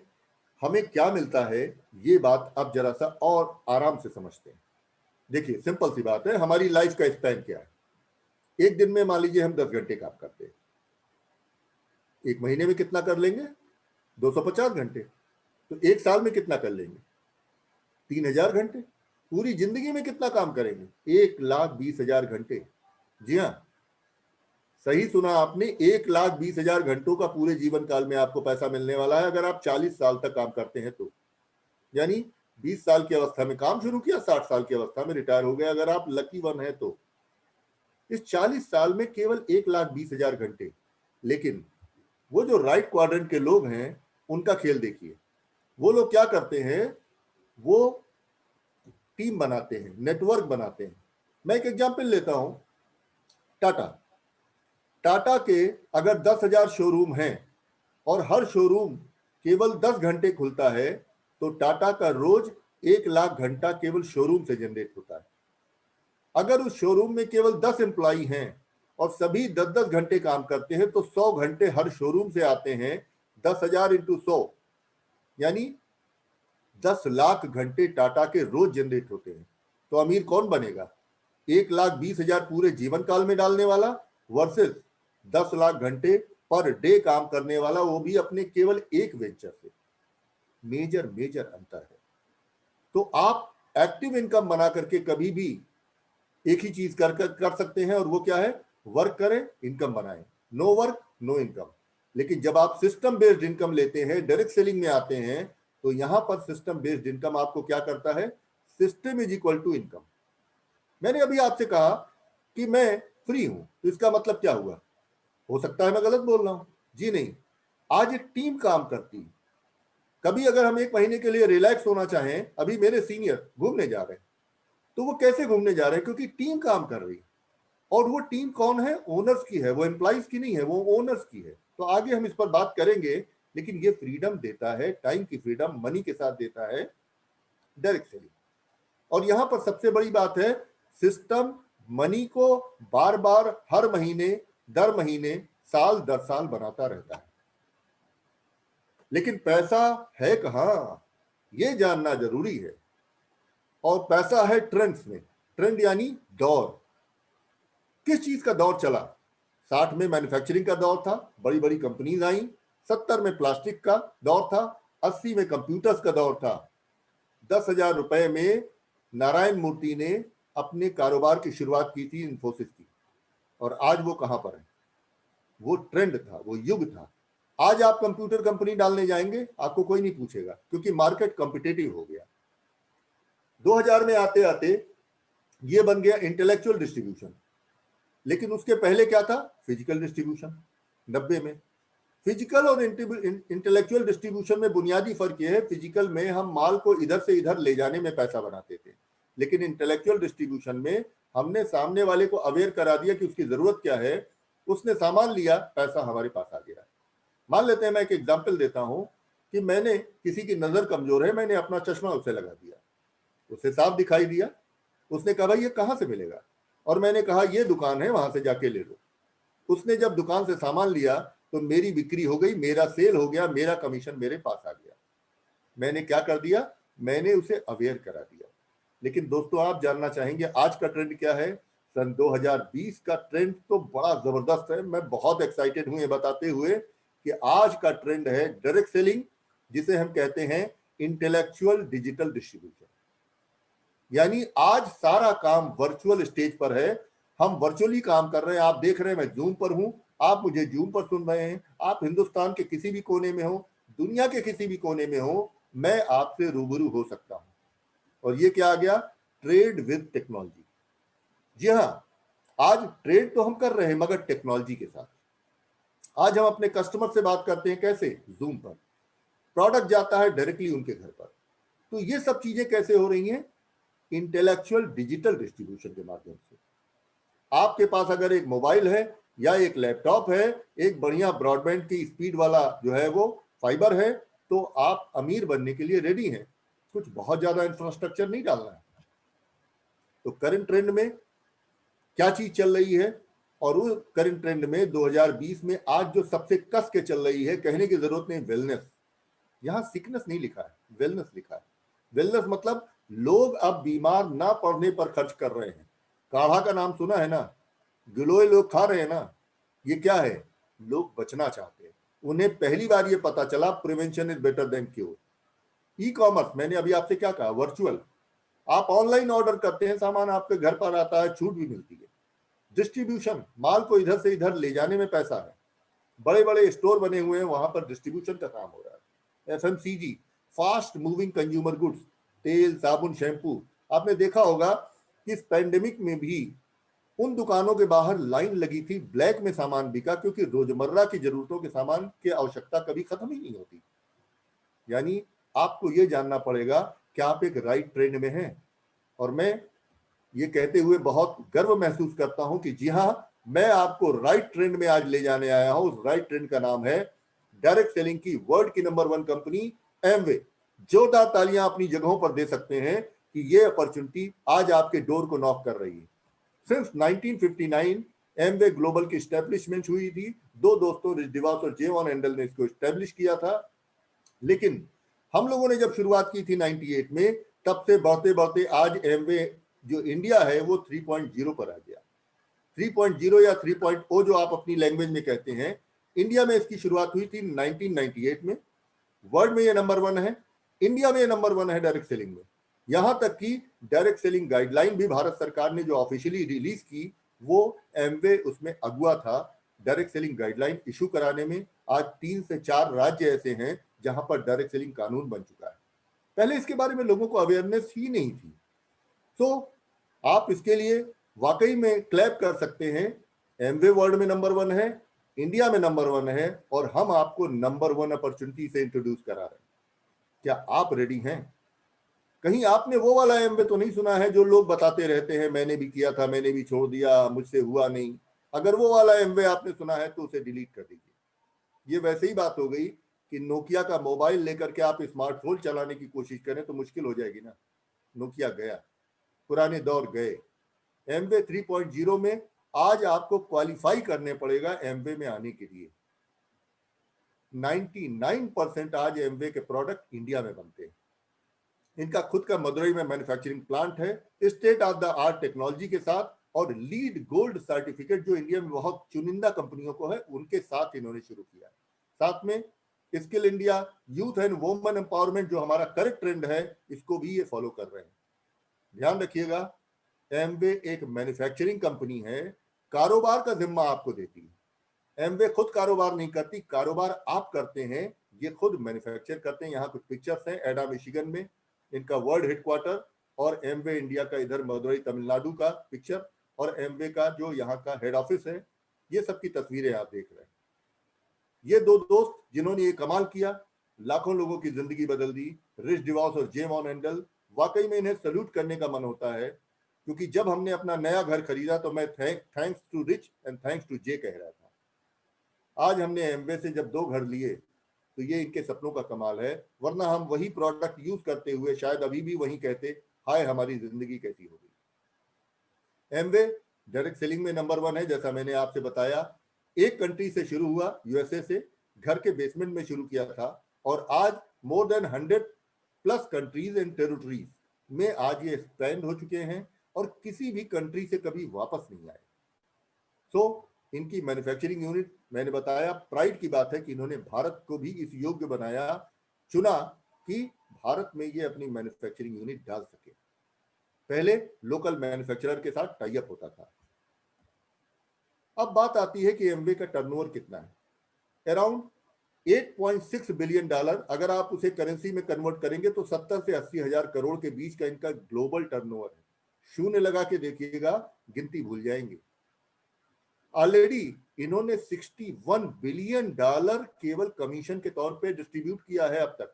हमें क्या मिलता है, ये बात अब जरा सा और आराम से समझते हैं। देखिए सिंपल सी बात है, हमारी लाइफ का स्पैन क्या है? एक दिन में मान लीजिए हम 10 घंटे काम करते हैं, एक महीने में कितना कर लेंगे? 250 घंटे। तो एक साल में कितना कर लेंगे? 3000 घंटे। पूरी जिंदगी में कितना काम करेंगे? 1,20,000 घंटे। जी हाँ, सही सुना आपने, 1,20,000 घंटों का पूरे जीवन काल में आपको पैसा मिलने वाला है, अगर आप 40 साल तक काम करते हैं तो। यानी 20 साल की अवस्था में काम शुरू किया, 60 साल की अवस्था में रिटायर हो गए, अगर आप लकी वन है तो। इस 40 साल में केवल 1,20,000 घंटे। लेकिन वो जो राइट क्वाड्रेंट के लोग हैं, उनका खेल देखिए। वो लोग क्या करते हैं, वो टीम बनाते हैं, नेटवर्क बनाते हैं। मैं एक एग्जांपल लेता हूं, टाटा के अगर 10,000 शोरूम हैं और हर शोरूम केवल 10 घंटे खुलता है, तो टाटा का रोज 1,00,000 घंटा केवल शोरूम से जनरेट होता है। अगर उस शोरूम में केवल 10 एम्प्लॉई हैं और सभी 10-10 घंटे काम करते हैं, तो 100 घंटे हर शोरूम से आते हैं। 10,000 इंटू 100 यानी 10 लाख घंटे टाटा के रोज जनरेट होते हैं। तो अमीर कौन बनेगा? 1,20,000 पूरे जीवन काल में डालने वाला वर्सेस 10 लाख घंटे पर डे काम करने वाला, वो भी अपने केवल एक वेंचर से। मेजर अंतर है। तो आप एक्टिव इनकम बना करके कभी भी एक ही चीज कर सकते हैं, और वो क्या है? वर्क करें, इनकम बनाएं। No work no income. लेकिन जब आप सिस्टम बेस्ड इनकम लेते हैं, डायरेक्ट सेलिंग में आते हैं, तो यहां पर सिस्टम बेस्ड इनकम आपको क्या करता है, system is equal to income. मैंने अभी आपसे कहा कि मैं फ्री हूं, तो इसका मतलब क्या हुआ? हो सकता है मैं गलत बोल रहा हूं, जी नहीं, आज एक टीम काम करती है। कभी अगर हम एक महीने के लिए रिलैक्स होना चाहें, अभी मेरे सीनियर घूमने जा रहे हैं, तो वो कैसे घूमने जा रहे हैं? क्योंकि टीम काम कर रही है। और वो टीम कौन है? ओनर्स की है, वो एम्प्लॉइज की नहीं है, वो ओनर्स की है। तो आगे हम इस पर बात करेंगे, लेकिन ये फ्रीडम देता है, टाइम की फ्रीडम मनी के साथ देता है डायरेक्ट सेलिंग। और यहां पर सबसे बड़ी बात है, सिस्टम मनी को बार बार हर महीने दर महीने साल दर साल बनाता रहता है, लेकिन पैसा है कहां, यह जानना जरूरी है। और पैसा है ट्रेंड्स में। ट्रेंड यानी दौर, किस चीज का दौर चला? 60 में मैन्युफैक्चरिंग का दौर था, बड़ी बड़ी कंपनीज आई। 70 में प्लास्टिक का दौर था। 80 में कंप्यूटर्स का दौर था। 10,000 रुपए में नारायण मूर्ति ने अपने कारोबार की शुरुआत की थी इन्फोसिस की। और आज वो कहां पर है? वो ट्रेंड था, वो युग था। आज आप कंप्यूटर कंपनी डालने जाएंगे, आपको कोई नहीं पूछेगा, क्योंकि मार्केट कॉम्पिटिटिव हो गया। 2000 में आते आते ये बन गया इंटेलेक्चुअल डिस्ट्रीब्यूशन। लेकिन उसके पहले क्या था? Physical distribution. 90 में फिजिकल और इंटेलेक्चुअल डिस्ट्रीब्यूशन में बुनियादी फर्क यह है, फिजिकल में हम माल को इधर से इधर ले जाने में पैसा बनाते थे, लेकिन इंटेलेक्चुअल डिस्ट्रीब्यूशन में हमने सामने वाले को अवेयर करा दिया कि उसकी जरूरत क्या है, उसने सामान लिया, पैसा हमारे पास आ गया। मान लेते हैं, मैं एक एग्जाम्पल देता हूं कि मैंने किसी की नजर कमजोर है, मैंने अपना चश्मा उसे लगा दिया, उसे साफ दिखाई दिया। उसने कहा भाई ये कहां से मिलेगा? और मैंने कहा ये दुकान है, वहां से जाके ले लो। उसने जब दुकान से सामान लिया तो मेरी बिक्री हो गई, मेरा सेल हो गया, मेरा कमीशन मेरे पास आ गया। मैंने क्या कर दिया? मैंने उसे अवेयर करा दिया। लेकिन दोस्तों, आप जानना चाहेंगे आज का ट्रेंड क्या है? सन 2020 का ट्रेंड तो बड़ा जबरदस्त है। मैं बहुत एक्साइटेड हूं ये बताते हुए कि आज का ट्रेंड है डायरेक्ट सेलिंग, जिसे हम कहते हैं इंटेलेक्चुअल डिजिटल डिस्ट्रीब्यूशन। यानी आज सारा काम वर्चुअल स्टेज पर है, हम वर्चुअली काम कर रहे हैं। आप देख रहे हैं मैं जूम पर हूं, आप मुझे जूम पर सुन रहे हैं। आप हिंदुस्तान के किसी भी कोने में हो, दुनिया के किसी भी कोने में हो, मैं आपसे रूबरू हो सकता हूं। और ये क्या आ गया? Trade with technology. जी हाँ, आज ट्रेड तो हम कर रहे हैं, मगर टेक्नोलॉजी के साथ। आज हम अपने कस्टमर से बात करते हैं, कैसे? जूम पर। प्रोडक्ट जाता है डायरेक्टली उनके घर पर। तो ये सब चीजें कैसे हो रही हैं? इंटेलेक्चुअल डिजिटल डिस्ट्रीब्यूशन के माध्यम से। आपके पास अगर एक मोबाइल है या एक लैपटॉप है, एक बढ़िया ब्रॉडबैंड की स्पीड वाला जो है वो फाइबर है, तो आप अमीर बनने के लिए रेडी हैं। कुछ बहुत ज्यादा इंफ्रास्ट्रक्चर नहीं डालना है। तो करंट ट्रेंड में क्या चीज चल रही है? और वो करंट ट्रेंड में 2020 में आज जो सबसे कस के चल रही है, कहने की जरूरत नहीं, वेलनेस। यहां सिकनेस नहीं लिखा है, वेलनेस लिखा है। वेलनेस मतलब लोग अब बीमार ना पड़ने पर खर्च कर रहे हैं। काढ़ा का नाम सुना है ना? गिलोय लोग खा रहे हैं ना? ये क्या है? लोग बचना चाहते हैं। उन्हें पहली बार ये पता चला prevention is better than cure. E commerce, मैंने अभी आपसे क्या कहा? वर्चुअल। आप ऑनलाइन ऑर्डर करते हैं, सामान आपके घर पर आता है, छूट भी मिलती है। डिस्ट्रीब्यूशन, माल को इधर से इधर ले जाने में पैसा है। बड़े बड़े स्टोर बने हुए हैं, वहां पर डिस्ट्रीब्यूशन का काम हो रहा है। FMCG, fast moving consumer goods, तेल, साबुन, शैम्पू। आपने देखा होगा कि इस पैंडेमिक में भी उन दुकानों के बाहर लाइन लगी थी, ब्लैक में सामान बिका, क्योंकि रोजमर्रा की जरूरतों के सामान की आवश्यकता कभी खत्म ही नहीं होती। यानी आपको यह जानना पड़ेगा कि आप एक राइट ट्रेंड में हैं। और मैं ये कहते हुए बहुत गर्व महसूस करता हूं कि जी हां, मैं आपको राइट ट्रेंड में आज ले जाने आया हूं। उस राइट ट्रेंड का नाम है डायरेक्ट सेलिंग की वर्ल्ड की नंबर 1 कंपनी एमवे। जोरदार तालियां अपनी जगहों पर दे सकते हैं कि ये अपॉर्चुनिटी आज आपके डोर को नॉक कर रही है। सिंस 1959 एमवे ग्लोबल की स्टैब्लिशमेंट हुई थी। दो दोस्तों रिच डिवास और जेवॉन एंडल ने इसको स्टैब्लिश किया था। लेकिन हम लोगों ने जब शुरुआत की थी 98 में, तब से बढ़ते बढ़ते आज एमवे जो इंडिया है वो 3.0 पर आ गया। 3.0 या 3.0 जो आप अपनी लैंग्वेज में कहते हैं, इंडिया में इसकी शुरुआत हुई थी 1998 में। वर्ल्ड में ये नंबर 1 है, इंडिया में ये नंबर 1 है डायरेक्ट सेलिंग में। यहां तक कि डायरेक्ट सेलिंग गाइडलाइन भी भारत सरकार ने जो ऑफिशियली रिलीज की, वो एमवे उसमें अगुआ था डायरेक्ट सेलिंग गाइडलाइन इशू कराने में। आज 3 से 4 राज्य ऐसे हैं जहां पर डायरेक्ट सेलिंग कानून बन चुका है। पहले इसके बारे में लोगों को अवेयरनेस ही नहीं थी। तो आप इसके लिए वाकई में क्लैप कर सकते हैं। एमवे वर्ल्ड में नंबर 1 है, इंडिया में नंबर 1 है, और हम आपको नंबर 1 अपॉर्चुनिटी से इंट्रोड्यूस करा रहे हैं। क्या आप रेडी हैं? कहीं आपने वो वाला एमवे तो नहीं सुना है जो लोग बताते रहते हैं, मैंने भी किया था, मैंने भी छोड़ दिया, मुझसे हुआ नहीं। अगर वो वाला एमवे आपने सुना है तो उसे डिलीट कर दीजिए। ये वैसे ही बात हो गई कि नोकिया का मोबाइल लेकर के आप स्मार्टफोन चलाने की कोशिश करें तो मुश्किल हो जाएगी ना। नोकिया गया, पुराने दौर गए। एमवे 3.0 में आज आपको क्वालिफाई करने पड़ेगा एमवे में आने के लिए। 99% आज एमवे के प्रोडक्ट इंडिया में बनते हैं। इनका खुद का मदुरई में मैन्युफैक्चरिंग प्लांट है, state of the art technology के साथ, और लीड गोल्ड सर्टिफिकेट जो इंडिया में बहुत चुनिंदा कंपनियों को है उनके साथ इन्होंने शुरू किया। साथ में skill India, youth and women empowerment जो हमारा करेक्ट ट्रेंड है, इसको भी ये फॉलो कर रहे हैं। ध्यान रखिएगा, एमवे एक मैन्युफैक्चरिंग कंपनी है, कारोबार का जिम्मा आपको देती है। एमवे खुद कारोबार नहीं करती, कारोबार आप करते हैं। ये खुद मैन्युफैक्चर करते हैं। यहाँ कुछ पिक्चर्स हैं एडा मिशिगन में, इनका वर्ल्ड हेडक्वार्टर, और एमवे इंडिया का इधर मदुरई तमिलनाडु का पिक्चर, और एमवे का जो यहाँ का हेड ऑफिस है, ये सब की तस्वीरें आप देख रहे हैं। ये दो दोस्त जिन्होंने ये कमाल किया, लाखों लोगों की जिंदगी बदल दी, रिच डिवॉस और जे मॉन एंडल, वाकई में इन्हें सल्यूट करने का मन होता है। क्योंकि जब हमने अपना नया घर खरीदा तो मैं thanks to Rich and thanks to J कह रहा था। आज हमने एमवे से जब 2 घर लिए तो ये इनके सपनों का कमाल है, वरना हम वही प्रोडक्ट यूज करते हुए शायद अभी भी वही कहते, हाय हमारी जिंदगी कैसी हो गई। एमवे डायरेक्ट सेलिंग में नंबर 1 है, जैसा मैंने आपसे बताया। एक कंट्री से शुरू हुआ, यूएसए से, घर के बेसमेंट में शुरू किया था, और आज more than 100+ countries and territories में आज ये एक्सपेंड हो चुके हैं, और किसी भी कंट्री से कभी वापस नहीं आए। तो इनकी मैन्युफैक्चरिंग यूनिट, मैंने बताया, प्राइड की बात है कि इन्होंने भारत को भी इस योग्य बनाया, चुना कि भारत में ये अपनी मैन्युफैक्चरिंग यूनिट डाल सके। पहले लोकल मैन्युफैक्चरर के साथ टाई अप होता था। अब बात आती है कि एमवे का टर्नओवर कितना है। Around $8.6 billion. अगर आप उसे करेंसी में कन्वर्ट करेंगे तो 70 से 80 हजार करोड़ के बीच का इनका ग्लोबल टर्नओवर है। शून्य लगा के देखिएगा, गिनती भूल जाएंगे। ऑलरेडी इन्होंने $61 बिलियन केवल कमीशन के तौर पे डिस्ट्रीब्यूट किया है अब तक।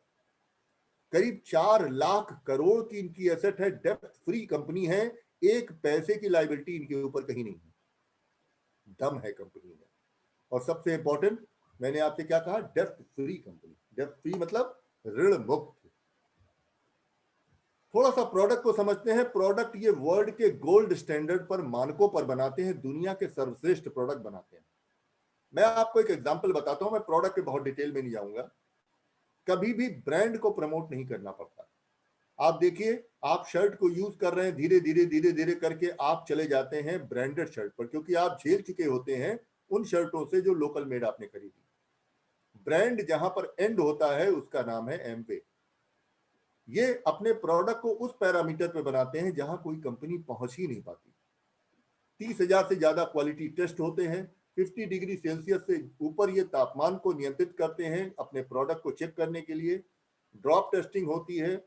करीब 4 लाख करोड़ की इनकी एसेट है, डेप्थ फ्री कंपनी है, एक पैसे की लायबिलिटी इनके ऊपर कहीं नहीं है, दम है कंपनी में। और सबसे इंपॉर्टेंट, मैंने आपसे क्या कहा, depth free company. Depth free मतलब ऋण मुक्त। थोड़ा सा प्रोडक्ट को समझते हैं। प्रोडक्ट ये वर्ल्ड के गोल्ड स्टैंडर्ड पर, मानकों पर बनाते हैं, दुनिया के सर्वश्रेष्ठ प्रोडक्ट बनाते हैं। मैं आपको एक एग्जांपल बताता हूं, मैं प्रोडक्ट के बहुत डिटेल में नहीं जाऊंगा। कभी भी ब्रांड को प्रमोट नहीं करना पड़ता। आप देखिए, आप शर्ट को यूज कर रहे हैं, धीरे धीरे धीरे धीरे करके आप चले जाते हैं ब्रांडेड शर्ट पर, क्योंकि आप झेल चुके होते हैं उन शर्टों से जो लोकल मेड आपने खरीदी। ब्रांड जहां पर एंड होता है उसका नाम है एमवे। ये अपने प्रोडक्ट को उस पैरामीटर पे बनाते हैं जहां कोई कंपनी पहुंच ही नहीं पाती। 30,000 से ज्यादा क्वालिटी टेस्ट होते हैं। 50 डिग्री सेल्सियस से ऊपर ये तापमान को नियंत्रित करते हैं अपने प्रोडक्ट को चेक करने के लिए। ड्रॉप टेस्टिंग होती है,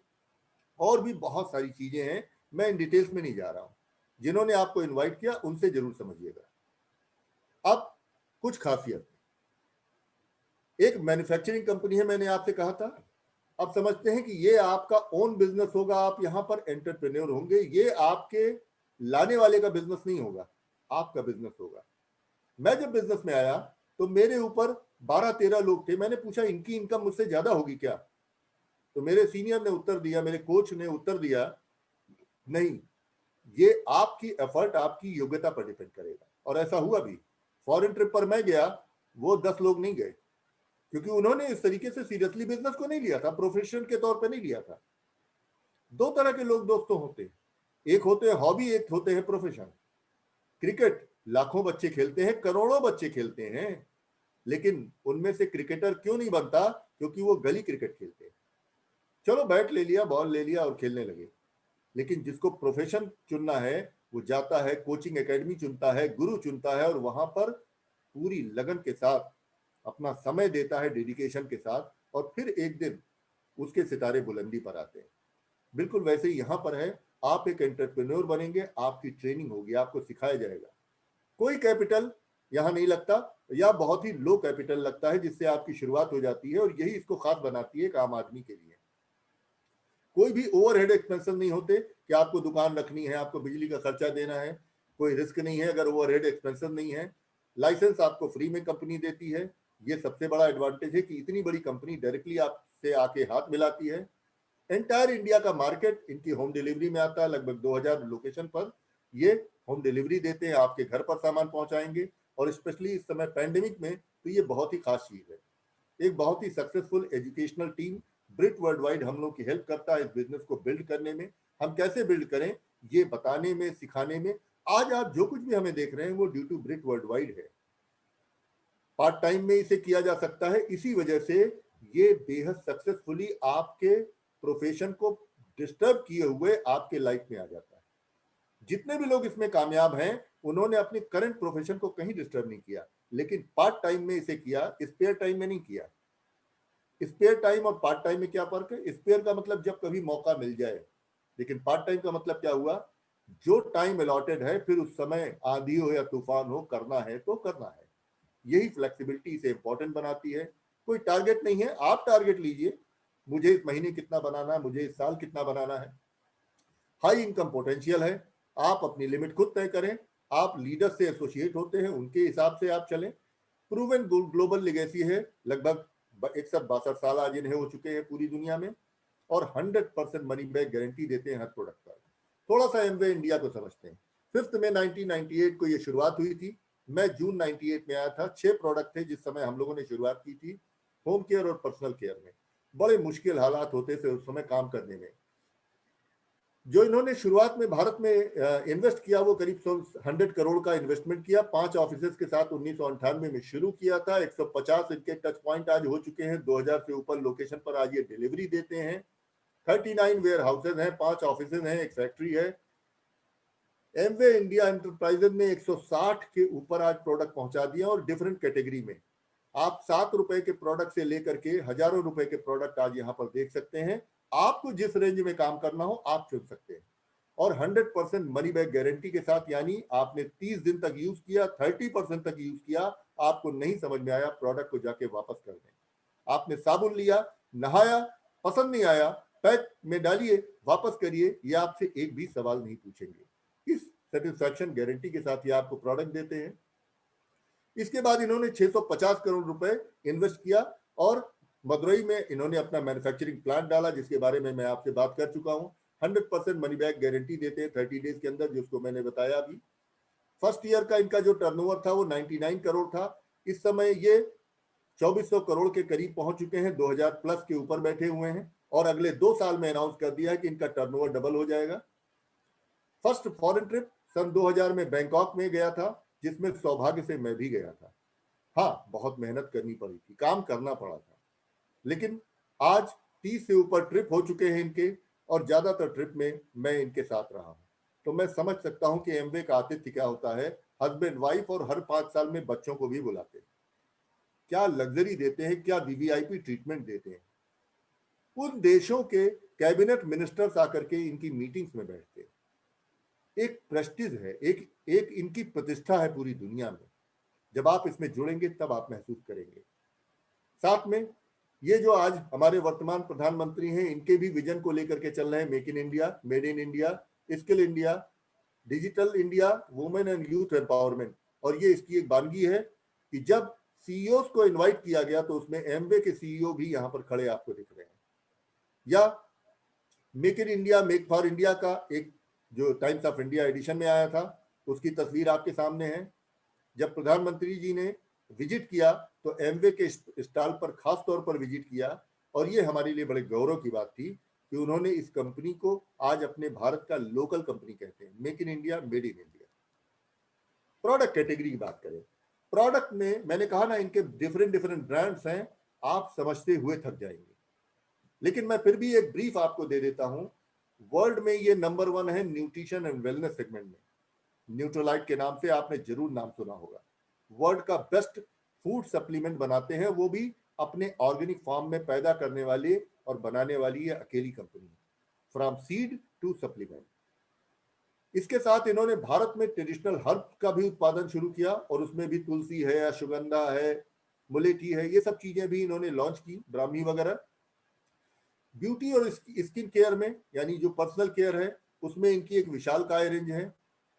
और भी बहुत सारी चीजें हैं, मैं इन डिटेल्स में नहीं जा रहा हूं। जिन्होंने आपको इनवाइट किया उनसे जरूर समझिएगा। अब कुछ खासियत, एक मैन्युफैक्चरिंग कंपनी है, मैंने आपसे कहा था। अब समझते हैं कि ये आपका ओन बिजनेस होगा, आप यहां पर एंटरप्रेन्योर होंगे। ये आपके लाने वाले का बिजनेस नहीं होगा, आपका बिजनेस होगा। मैं जब बिजनेस में आया तो मेरे ऊपर 12-13 लोग थे। मैंने पूछा इनकी इनकम मुझसे ज्यादा होगी क्या? तो मेरे सीनियर ने उत्तर दिया, मेरे कोच ने उत्तर दिया, नहीं, ये आपकी एफर्ट, आपकी योग्यता पर डिपेंड करेगा। और ऐसा हुआ भी। फॉरेन ट्रिप पर मैं गया, वो 10 लोग नहीं गए, क्योंकि उन्होंने इस तरीके से सीरियसली बिजनेस को नहीं लिया था, प्रोफेशन के तौर पे नहीं लिया था। 2 तरह के लोग दोस्तों होते हैं, एक होते हैं हॉबी, एक होते हैं प्रोफेशन। क्रिकेट लाखों बच्चे खेलते हैं, करोड़ों बच्चे खेलते हैं, लेकिन उनमें से क्रिकेटर क्यों नहीं बनता? क्योंकि वो गली क्रिकेट खेलते हैं। चलो बैट ले लिया, बॉल ले लिया और खेलने लगे। लेकिन जिसको प्रोफेशन चुनना है वो जाता है, कोचिंग एकेडमी चुनता है, गुरु चुनता है, और वहां पर पूरी लगन के साथ अपना समय देता है डेडिकेशन के साथ, और फिर एक दिन उसके सितारे बुलंदी पर आते हैं। बिल्कुल वैसे ही यहाँ पर है, आप एक एंटरप्रेन्योर बनेंगे, आपकी ट्रेनिंग होगी, आपको सिखाया जाएगा। कोई कैपिटल यहाँ नहीं लगता, या बहुत ही लो कैपिटल लगता है जिससे आपकी शुरुआत हो जाती है, और यही इसको खास बनाती है एक आम आदमी के लिए। कोई भी ओवरहेड एक्सपेंसेस नहीं होते कि आपको दुकान रखनी है, आपको बिजली का खर्चा देना है, कोई रिस्क नहीं है अगर ओवरहेड एक्सपेंसेस नहीं है। लाइसेंस आपको फ्री में कंपनी देती है, ये सबसे बड़ा एडवांटेज है कि इतनी बड़ी कंपनी डायरेक्टली आपसे आके हाथ मिलाती है। एंटायर इंडिया का मार्केट इनकी होम डिलीवरी में आता है, लगभग 2000 लोकेशन पर ये होम डिलीवरी देते हैं, आपके घर पर सामान पहुंचाएंगे। और स्पेशली इस समय पैंडेमिक में तो ये बहुत ही खास चीज है। एक बहुत ही successful educational team Brit worldwide हम लोग की हेल्प करता है इस बिजनेस को बिल्ड करने में। हम कैसे बिल्ड करें ये बताने में, सिखाने में। आज आप जो कुछ भी हमें देख रहे हैं वो ड्यू टू ब्रिट वर्ल्ड वाइड है। पार्ट टाइम में इसे किया जा सकता है, इसी वजह से ये बेहद सक्सेसफुली आपके प्रोफेशन को डिस्टर्ब किए हुए आपके लाइफ में आ जाता है। जितने भी लोग इसमें कामयाब हैं उन्होंने अपने करंट प्रोफेशन को कहीं डिस्टर्ब नहीं किया, लेकिन पार्ट टाइम में इसे किया, स्पेयर टाइम में नहीं किया। स्पेयर टाइम और पार्ट टाइम में क्या फर्क है? स्पेयर का मतलब जब कभी मौका मिल जाए, लेकिन पार्ट टाइम का मतलब क्या हुआ? जो टाइम अलॉटेड है, फिर उस समय आंधी हो या तूफान हो, करना है तो करना है। यही फ्लेक्सिबिलिटी इसे इंपॉर्टेंट बनाती है। कोई टारगेट नहीं है, आप टारगेट लीजिए, मुझे इस महीने कितना बनाना है, मुझे इस साल कितना बनाना है। हाई इनकम पोटेंशियल है, आप अपनी लिमिट खुद तय करें। आप लीडर से एसोसिएट होते हैं, उनके हिसाब से आप चलें। प्रूवन ग्लोबल लेगेसी है, लगभग 61-62 साल आज इन्हें हो चुके हैं पूरी दुनिया में, और 100% मनी बैक गारंटी देते हैं हर प्रोडक्ट पर। थोड़ा सा एमवे इंडिया को समझते हैं। 5 मई 1998 को ये शुरुआत हुई थी। मैं जून 98 में आया था। 6 प्रोडक्ट थे जिस समय हम लोगों ने शुरुआत की थी, होम केयर और पर्सनल केयर में। बड़े मुश्किल हालात होते थे उस समय काम करने में। जो इन्होंने शुरुआत में भारत में इन्वेस्ट किया वो करीब 100 करोड़ का इन्वेस्टमेंट किया। 5 ऑफिसेज के साथ 1998 में शुरू किया था। 150 इनके टच पॉइंट आज हो चुके हैं। 2000 से ऊपर लोकेशन पर आज ये डिलीवरी देते हैं। 39 वेयर हाउसेज हैं, 5 ऑफिसेज हैं, एक फैक्ट्री है। एमवे इंडिया एंटरप्राइजेज ने 160 के ऊपर आज प्रोडक्ट पहुंचा दिया, और डिफरेंट कैटेगरी में। आप 7 रुपए के प्रोडक्ट से लेकर के हजारों रुपए के प्रोडक्ट आज यहाँ पर देख सकते हैं। आपको जिस रेंज में काम करना हो आप चुन सकते हैं, और 100% मनी बैक गारंटी के साथ। यानी आपने 30 दिन तक यूज किया, 30% तक यूज किया, आपको नहीं समझ में आया, प्रोडक्ट को जाके वापस कर दें। आपने साबुन लिया, नहाया, पसंद नहीं आया, पैक में डालिए, वापस करिए, ये आपसे एक भी सवाल नहीं पूछेंगे। इस सेटिस्फैक्शन गारंटी के साथ ये आपको प्रोडक्ट देते हैं। इसके बाद इन्होंने 650 करोड़ रुपए इन्वेस्ट किया, और मदुरई में इन्होंने अपना मैन्युफैक्चरिंग प्लांट डाला, जिसके बारे में मैं आपसे बात कर चुका हूं। 100% मनी बैक गारंटी देते हैं 30 डेज के अंदर, जिसको मैंने बताया अभी। फर्स्ट ईयर का इनका जो टर्नओवर था वो 99 करोड़ था। इस समय ये 2400 करोड़ के करीब पहुंच चुके हैं, 2000 प्लस के ऊपर बैठे हुए हैं, और अगले 2 साल में अनाउंस कर दिया है कि इनका टर्नओवर डबल हो जाएगा। फर्स्ट फॉरेन ट्रिप सन 2000 में बैंकॉक में गया था, जिसमें सौभाग्य से मैं भी गया था। हाँ, बहुत मेहनत करनी पड़ी थी, काम करना पड़ा था, लेकिन आज 30 से ऊपर ट्रिप हो चुके हैं इनके, और ज्यादातर ट्रिप में मैं इनके साथ रहा हूं। तो मैं समझ सकता हूं कि एमवे का आतिथ्य क्या होता है। हस्बैंड वाइफ, और हर 5 साल में बच्चों को भी बुलाते हैं। क्या लग्जरी देते हैं, क्या वीवीआईपी ट्रीटमेंट देते हैं। उन देशों के कैबिनेट मिनिस्टर्स आकर के इनकी मीटिंग्स में बैठते हैं। एक प्रेस्टीज है, एक एक इनकी प्रतिष्ठा है पूरी दुनिया में। जब आप इसमें जुड़ेंगे तब आप महसूस करेंगे। साथ में ये जो आज हमारे वर्तमान प्रधानमंत्री हैं, इनके भी विजन को लेकर के चल रहे हैं, make in India, made in India, skill India, digital India, women and youth empowerment. और ये इसकी एक बानगी है कि जब सीईओ को इनवाइट किया गया तो उसमें एमवे के सीईओ भी यहाँ पर खड़े आपको दिख रहे हैं। या make in India, make for India का एक जो टाइम्स ऑफ इंडिया एडिशन में आया था, उसकी तस्वीर आपके सामने है। जब प्रधानमंत्री जी ने विजिट किया तो एमवे के स्टॉल पर खास तौर पर विजिट किया, और ये हमारे लिए बड़े गौरव की बात थी कि उन्होंने इस कंपनी को आज अपने भारत का लोकल कंपनी कहते हैं, make in India, made in India. Product category की बात करें, प्रोडक्ट में मैंने कहा ना, इनके डिफरेंट डिफरेंट ब्रांड्स हैं, आप समझते हुए थक जाएंगे, लेकिन मैं फिर भी एक ब्रीफ आपको दे देता हूं। वर्ल्ड में ये नंबर 1 है न्यूट्रिशन एंड वेलनेस सेगमेंट में। न्यूट्रोलाइट के नाम से आपने जरूर नाम सुना होगा। वर्ल्ड का बेस्ट फूड सप्लीमेंट बनाते हैं, वो भी अपने ऑर्गेनिक फार्म में पैदा करने वाली और बनाने वाली ये अकेली कंपनी है, फ्रॉम सीड टू सप्लीमेंट। इसके साथ इन्होंने भारत में ट्रेडिशनल हर्ब का भी उत्पादन शुरू किया और उसमें भी तुलसी है, अश्वगंधा है, मुलेठी है, ये सब चीजें भी इन्होंने लॉन्च की, ब्राह्मी वगैरह। ब्यूटी और स्किन केयर में, यानी जो पर्सनल केयर है, उसमें इनकी एक विशालकाय रेंज है।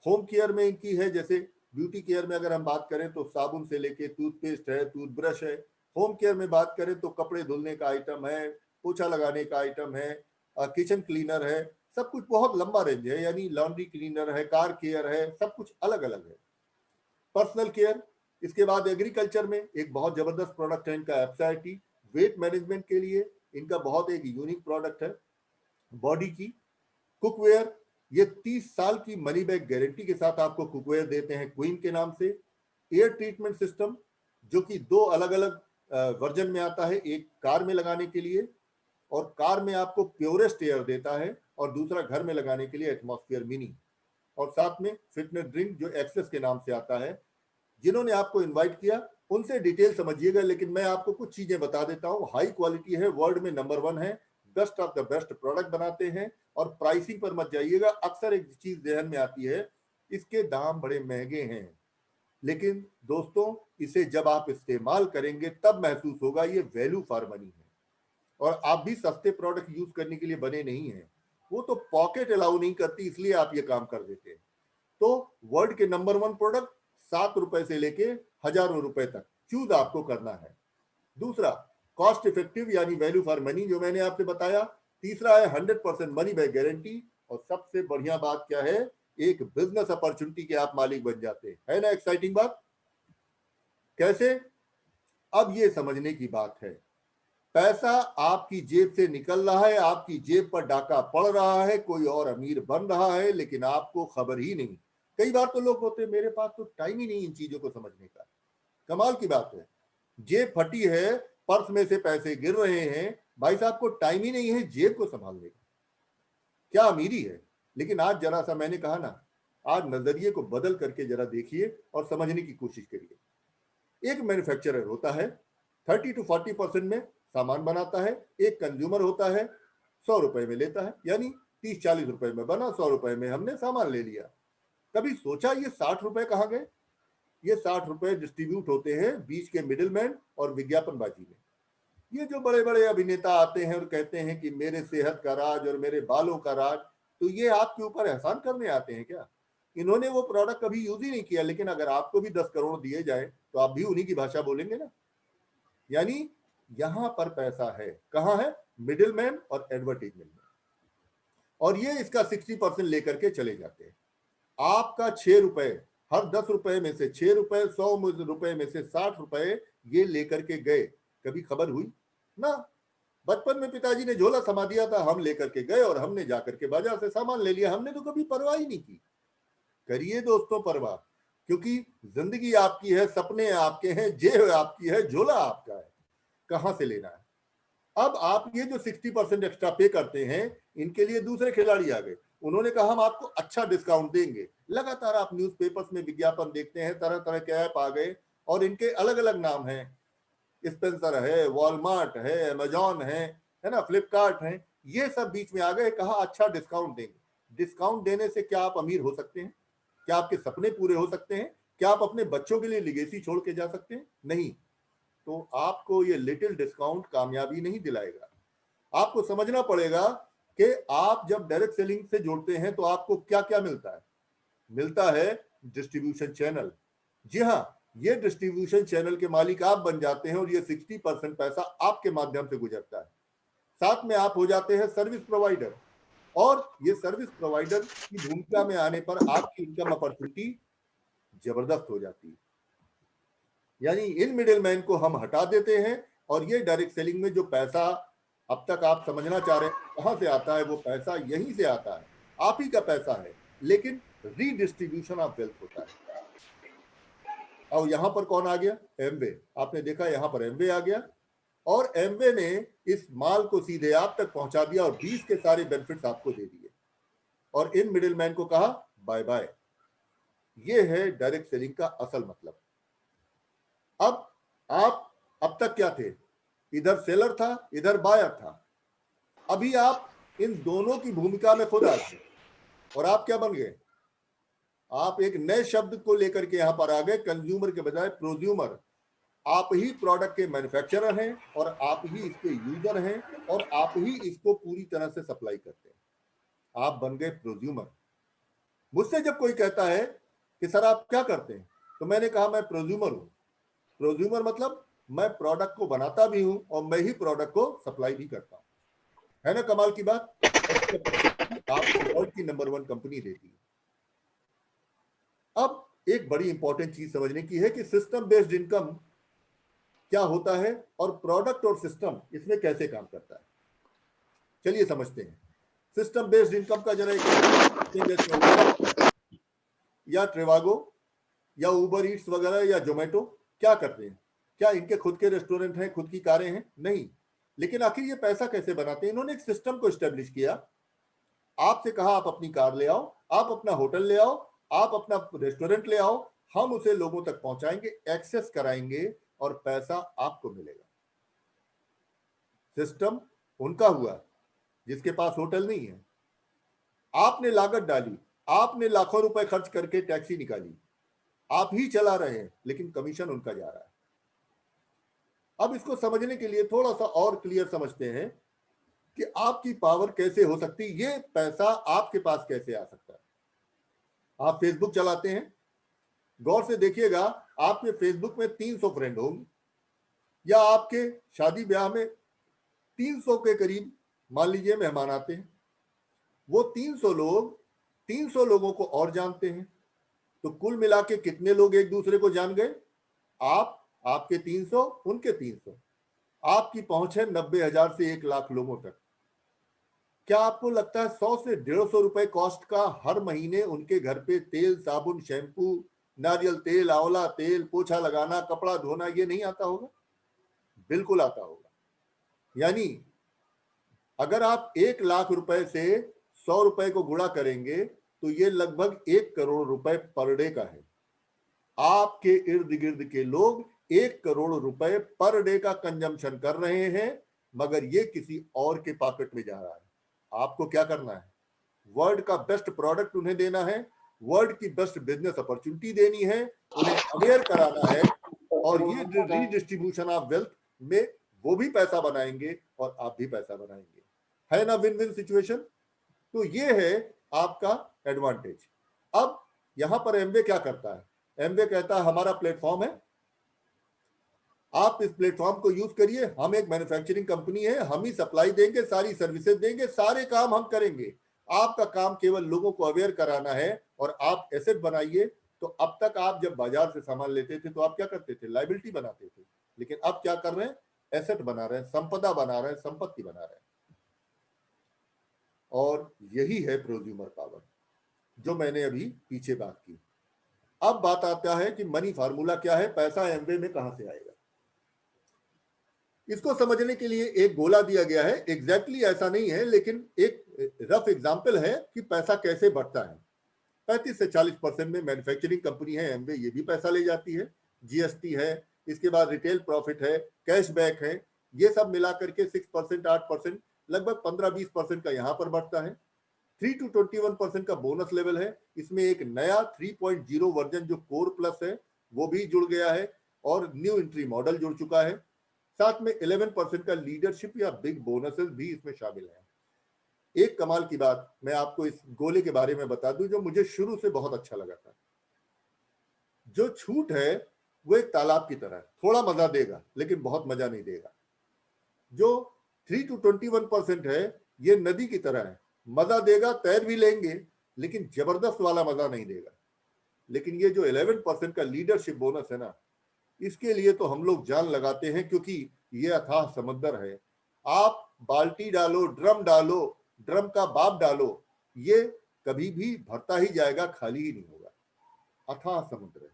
होम केयर में इनकी है, जैसे ब्यूटी केयर में अगर हम बात करें तो साबुन से लेके टूथपेस्ट है, टूथब्रश है। होम केयर में बात करें तो कपड़े धुलने का आइटम है, पोछा लगाने का आइटम है, किचन क्लीनर है, सब कुछ बहुत लंबा रेंज है, यानी लॉन्ड्री क्लीनर है, कार केयर है, सब कुछ अलग अलग है। पर्सनल केयर, इसके बाद एग्रीकल्चर में एक बहुत जबरदस्त प्रोडक्ट है इनका एप्साइटी, वेट मैनेजमेंट के लिए इनका बहुत एक यूनिक प्रोडक्ट है। बॉडी की कुकवेयर, ये 30 साल की मनी बैक गारंटी के साथ आपको कुकवेयर देते हैं क्वीन के नाम से। एयर ट्रीटमेंट सिस्टम, जो कि 2 अलग अलग वर्जन में आता है, एक कार में लगाने के लिए और कार में आपको प्योरेस्ट एयर देता है, और दूसरा घर में लगाने के लिए एटमॉस्फेयर मिनी, और साथ में फिटनेस ड्रिंक जो एक्सेस के नाम से आता है। जिन्होंने आपको इनवाइट किया उनसे डिटेल समझिएगा, लेकिन मैं आपको कुछ चीजें बता देता हूँ। हाई क्वालिटी है, वर्ल्ड में नंबर 1 है, best of the best product बनाते हैं। और प्राइसिंग पर मत जाइएगा, अक्सर एक चीज ध्यान में आती है, इसके दाम बड़े महंगे हैं, लेकिन दोस्तों इसे जब आप इस्तेमाल करेंगे तब महसूस होगा ये वैल्यू फॉर मनी है। और आप भी सस्ते प्रोडक्ट यूज करने के लिए बने नहीं हैं, वो तो पॉकेट अलाउ नहीं करती, इसलिए आप ये काम कर देते हैं। तो वर्ल्ड के नंबर 1 प्रोडक्ट, 7 रुपए से लेके हजारों रुपए तक चूज आपको करना है। दूसरा, कॉस्ट इफेक्टिव यानी वैल्यू फॉर मनी, जो मैंने आपसे बताया। तीसरा है 100% मनी बैक गारंटी। और सबसे बढ़िया बात क्या है, एक बिजनेस अपॉर्चुनिटी के आप मालिक बन जाते हैं, है ना एक्साइटिंग बात? कैसे? अब ये समझने की बात है, पैसा आपकी जेब से निकल रहा है, आपकी जेब पर डाका पड़ रहा है, कोई और अमीर बन रहा है, लेकिन आपको खबर ही नहीं। कई बार तो लोग होते हैं, मेरे पास तो टाइम ही नहीं इन चीजों को समझने का। कमाल की बात है, जेब फटी है, पर्स में से पैसे गिर रहे हैं, भाई साहब को टाइम ही नहीं है जेब को संभालने का। क्या अमीरी है। लेकिन आज जरा सा, मैंने कहा ना, आज नजरिए को बदल करके जरा देखिए और समझने की कोशिश करिए। एक मैन्युफैक्चरर होता है, 30 to 40% में सामान बनाता है, एक कंज्यूमर होता है, 100 रुपए में लेता है, यानी 30-40 रुपए में बना, 100 रुपए में हमने सामान ले लिया। कभी सोचा ये 60 रुपए कहाँ गए? ये 60 रुपए डिस्ट्रीब्यूट होते हैं बीच के मिडिलमैन और विज्ञापनबाजी में। ये जो बड़े बड़े अभिनेता आते हैं और कहते हैं कि मेरे सेहत का राज और मेरे बालों का राज, तो ये आपके ऊपर एहसान करने आते हैं क्या? इन्होंने वो प्रोडक्ट कभी यूज ही नहीं किया, लेकिन अगर आपको भी 10 करोड़ दिए जाए तो आप भी उन्हीं की भाषा बोलेंगे ना। यानी यहां पर पैसा है, कहां है? मिडिलमैन और एडवर्टीजमेंट में। और ये इसका 60% लेकर के चले जाते हैं। आपका 6 रुपए, हर 10 रुपए में से 6 रुपए, 100 रुपए में से 60 रुपए ये लेकर के गए। कभी खबर हुई ना? बचपन में पिताजी ने झोला थमा दिया था, हम लेकर के गए और हमने जाकर के बाजार से सामान ले लिया, हमने तो कभी परवाह ही नहीं की। करिए दोस्तों परवाह, क्योंकि जिंदगी आपकी है, सपने आपके हैं, जेब आपकी है, झोला आपका है, कहां से लेना है। अब आप ये जो 60% एक्स्ट्रा पे करते हैं, इनके लिए दूसरे खिलाड़ी आ गए। उन्होंने कहा हम आपको अच्छा डिस्काउंट देंगे। लगातार आप न्यूज़पेपर्स में विज्ञापन देखते हैं, तरह तरह के ऐप आ गए और इनके अलग अलग नाम हैं, स्पेंसर है, वॉलमार्ट है, अमेजॉन है ना, फ्लिपकार्ट है, ये सब बीच में आ गए। कहा अच्छा डिस्काउंट देंगे। डिस्काउंट देने से क्या आप अमीर हो सकते हैं? क्या आपके सपने पूरे हो सकते हैं? क्या आप अपने बच्चों के लिए लिगेसी छोड़ के जा सकते हैं? नहीं। तो आपको ये लिटिल डिस्काउंट कामयाबी नहीं दिलाएगा। आपको समझना पड़ेगा कि आप जब डायरेक्ट सेलिंग से जोड़ते हैं तो आपको क्या क्या मिलता है। मिलता है डिस्ट्रीब्यूशन चैनल। जी हाँ, ये डिस्ट्रीब्यूशन चैनल के मालिक आप बन जाते हैं और ये 60% पैसा आपके माध्यम से गुजरता है। साथ में आप हो जाते हैं सर्विस प्रोवाइडर, और ये सर्विस प्रोवाइडर की भूमिका में आने पर आपकी इनकम अपॉर्चुनिटी जबरदस्त हो जाती है। यानी इन मिडिलमैन को हम हटा देते हैं और ये डायरेक्ट सेलिंग में जो पैसा अब तक आप समझना चाह रहे हैं कहां से आता है, वो पैसा यहीं से आता है, आप ही का पैसा है, लेकिन रीडिस्ट्रीब्यूशन ऑफ वेल्थ होता है। और यहां पर कौन आ गया? एमवे। आपने देखा यहां पर एमवे आ गया और एमवे ने इस माल को सीधे आप तक पहुंचा दिया और 20 के सारे बेनिफिट्स आपको दे दिए और इन मिडिलमैन को कहा बाय बाय। ये है डायरेक्ट सेलिंग का असल मतलब। अब आप अब तक क्या थे, इधर सेलर था इधर बायर था। अभी आप इन दोनों की भूमिका में खुद आ गए और आप क्या बन गए, आप एक नए शब्द को लेकर के यहां पर आ गए, कंज्यूमर के बजाय प्रोज्यूमर। आप ही प्रोडक्ट के मैन्युफैक्चरर हैं और आप ही इसके यूजर हैं और आप ही इसको पूरी तरह से सप्लाई करते हैं। आप बन गए प्रोज्यूमर। मुझसे जब कोई कहता है कि सर आप क्या करते हैं, तो मैंने कहा मैं प्रोज्यूमर हूं। प्रोज्यूमर मतलब मैं प्रोडक्ट को बनाता भी हूं और मैं ही प्रोडक्ट को सप्लाई भी करता हूं। है ना कमाल की बात। आपको वर्ल्ड की नंबर 1 कंपनी देती है। अब एक बड़ी इंपॉर्टेंट चीज समझने की है कि सिस्टम बेस्ड इनकम क्या होता है और प्रोडक्ट और सिस्टम इसमें कैसे काम करता है। चलिए समझते हैं। सिस्टम बेस्ड इनकम का जरा एक, या ट्रेवागो या उबर ईट्स वगैरह या जोमेटो क्या करते हैं? क्या इनके खुद के रेस्टोरेंट हैं, खुद की कारें हैं? नहीं। लेकिन आखिर ये पैसा कैसे बनाते हैं? इन्होंने एक सिस्टम को एस्टेब्लिश किया। आपसे कहा आप अपनी कार ले आओ, आप अपना होटल ले आओ, आप अपना रेस्टोरेंट ले आओ, हम उसे लोगों तक पहुंचाएंगे, एक्सेस कराएंगे और पैसा आपको मिलेगा। सिस्टम उनका हुआ जिसके पास होटल नहीं है। आपने लागत डाली, आपने लाखों रुपए खर्च करके टैक्सी निकाली, आप ही चला रहे हैं, लेकिन कमीशन उनका जा रहा है। अब इसको समझने के लिए थोड़ा सा और क्लियर समझते हैं कि आपकी पावर कैसे हो सकती है, ये पैसा आपके पास कैसे आ सकता है। आप फेसबुक चलाते हैं, गौर से देखिएगा, आपके फेसबुक में 300 फ्रेंड होंगे, या आपके शादी ब्याह में 300 के करीब मान लीजिए मेहमान आते हैं। वो 300 लोग 300 लोगों को और जानते हैं, तो कुल मिला के कितने लोग एक दूसरे को जान गए? आप, आपके 300, उनके 300। आपकी पहुंच है 90,000 से 1 लाख लोगों तक। क्या आपको लगता है 100 से 150 रुपए कॉस्ट का हर महीने उनके घर पे तेल, साबुन, शैम्पू, नारियल तेल, आंवला तेल, पोछा लगाना, कपड़ा धोना, ये नहीं आता होगा? बिल्कुल आता होगा। यानी अगर आप 1 लाख रुपए से 100 रुपए को गुणा करेंगे तो ये लगभग 1 करोड़ रुपए पर डे का है। आपके इर्द गिर्द के लोग 1 करोड़ रुपए पर डे का कंजम्पशन कर रहे हैं, मगर ये किसी और के पॉकेट में जा रहा है। आपको क्या करना है? वर्ल्ड का बेस्ट प्रोडक्ट उन्हें देना है, वर्ल्ड की बेस्ट बिजनेस अपॉर्चुनिटी देनी है, उन्हें अवेयर कराना है, और ये रीडिस्ट्रीब्यूशन ऑफ वेल्थ में वो भी पैसा बनाएंगे और आप भी पैसा बनाएंगे। है ना विन विन सिचुएशन। तो ये है आपका एडवांटेज। अब यहां पर एमवे क्या करता है? एमवे कहता है हमारा प्लेटफॉर्म है, आप इस प्लेटफॉर्म को यूज करिए, हम एक मैन्युफैक्चरिंग कंपनी है, हम ही सप्लाई देंगे, सारी सर्विसेज देंगे, सारे काम हम करेंगे। आपका काम केवल लोगों को अवेयर कराना है और आप एसेट बनाइए। तो अब तक आप जब बाजार से सामान लेते थे तो आप क्या करते थे? लाइबिलिटी बनाते थे। लेकिन अब क्या कर रहे हैं? एसेट बना रहे हैं, संपदा बना रहे हैं, संपत्ति बना रहे हैं। और यही है प्रोज्यूमर पावर जो मैंने अभी पीछे बात की। अब बात आता है कि मनी फार्मूला क्या है, पैसा एमवे में कहां से आएगा। इसको समझने के लिए एक गोला दिया गया है। एग्जैक्टली ऐसा नहीं है, लेकिन एक रफ एग्जांपल है कि पैसा कैसे बढ़ता है। 35 से 40% में मैन्युफैक्चरिंग कंपनी है एमवे, ये भी पैसा ले जाती है, जीएसटी है, इसके बाद रिटेल प्रॉफिट है, कैशबैक है, ये सब मिला करके 6%, 8%, लगभग 15-20% का यहां पर बढ़ता है। 3 to 21% का बोनस लेवल है। इसमें एक नया 3.0 वर्जन जो कोर प्लस है वो भी जुड़ गया है और न्यू एंट्री मॉडल जुड़ चुका है। साथ में 11% का लीडरशिप या बिग बोनसेस भी इसमें शामिल है। एक कमाल की बात मैं आपको इस गोले के बारे में बता दूं जो मुझे शुरू से बहुत अच्छा लगा था। जो छूट है वो एक तालाब की तरह है, थोड़ा मजा देगा लेकिन बहुत मजा नहीं देगा। जो 3 to 21% है ये नदी की तरह है, मजा देगा, तैर भी लेंगे, लेकिन जबरदस्त वाला मजा नहीं देगा। लेकिन ये जो 11% का लीडरशिप बोनस है ना, इसके लिए तो हम लोग जान लगाते हैं, क्योंकि ये अथाह समंदर है। आप बाल्टी डालो, ड्रम डालो, ड्रम का बाप डालो, ये कभी भी भरता ही जाएगा, खाली ही नहीं होगा। अथाह समुद्र है।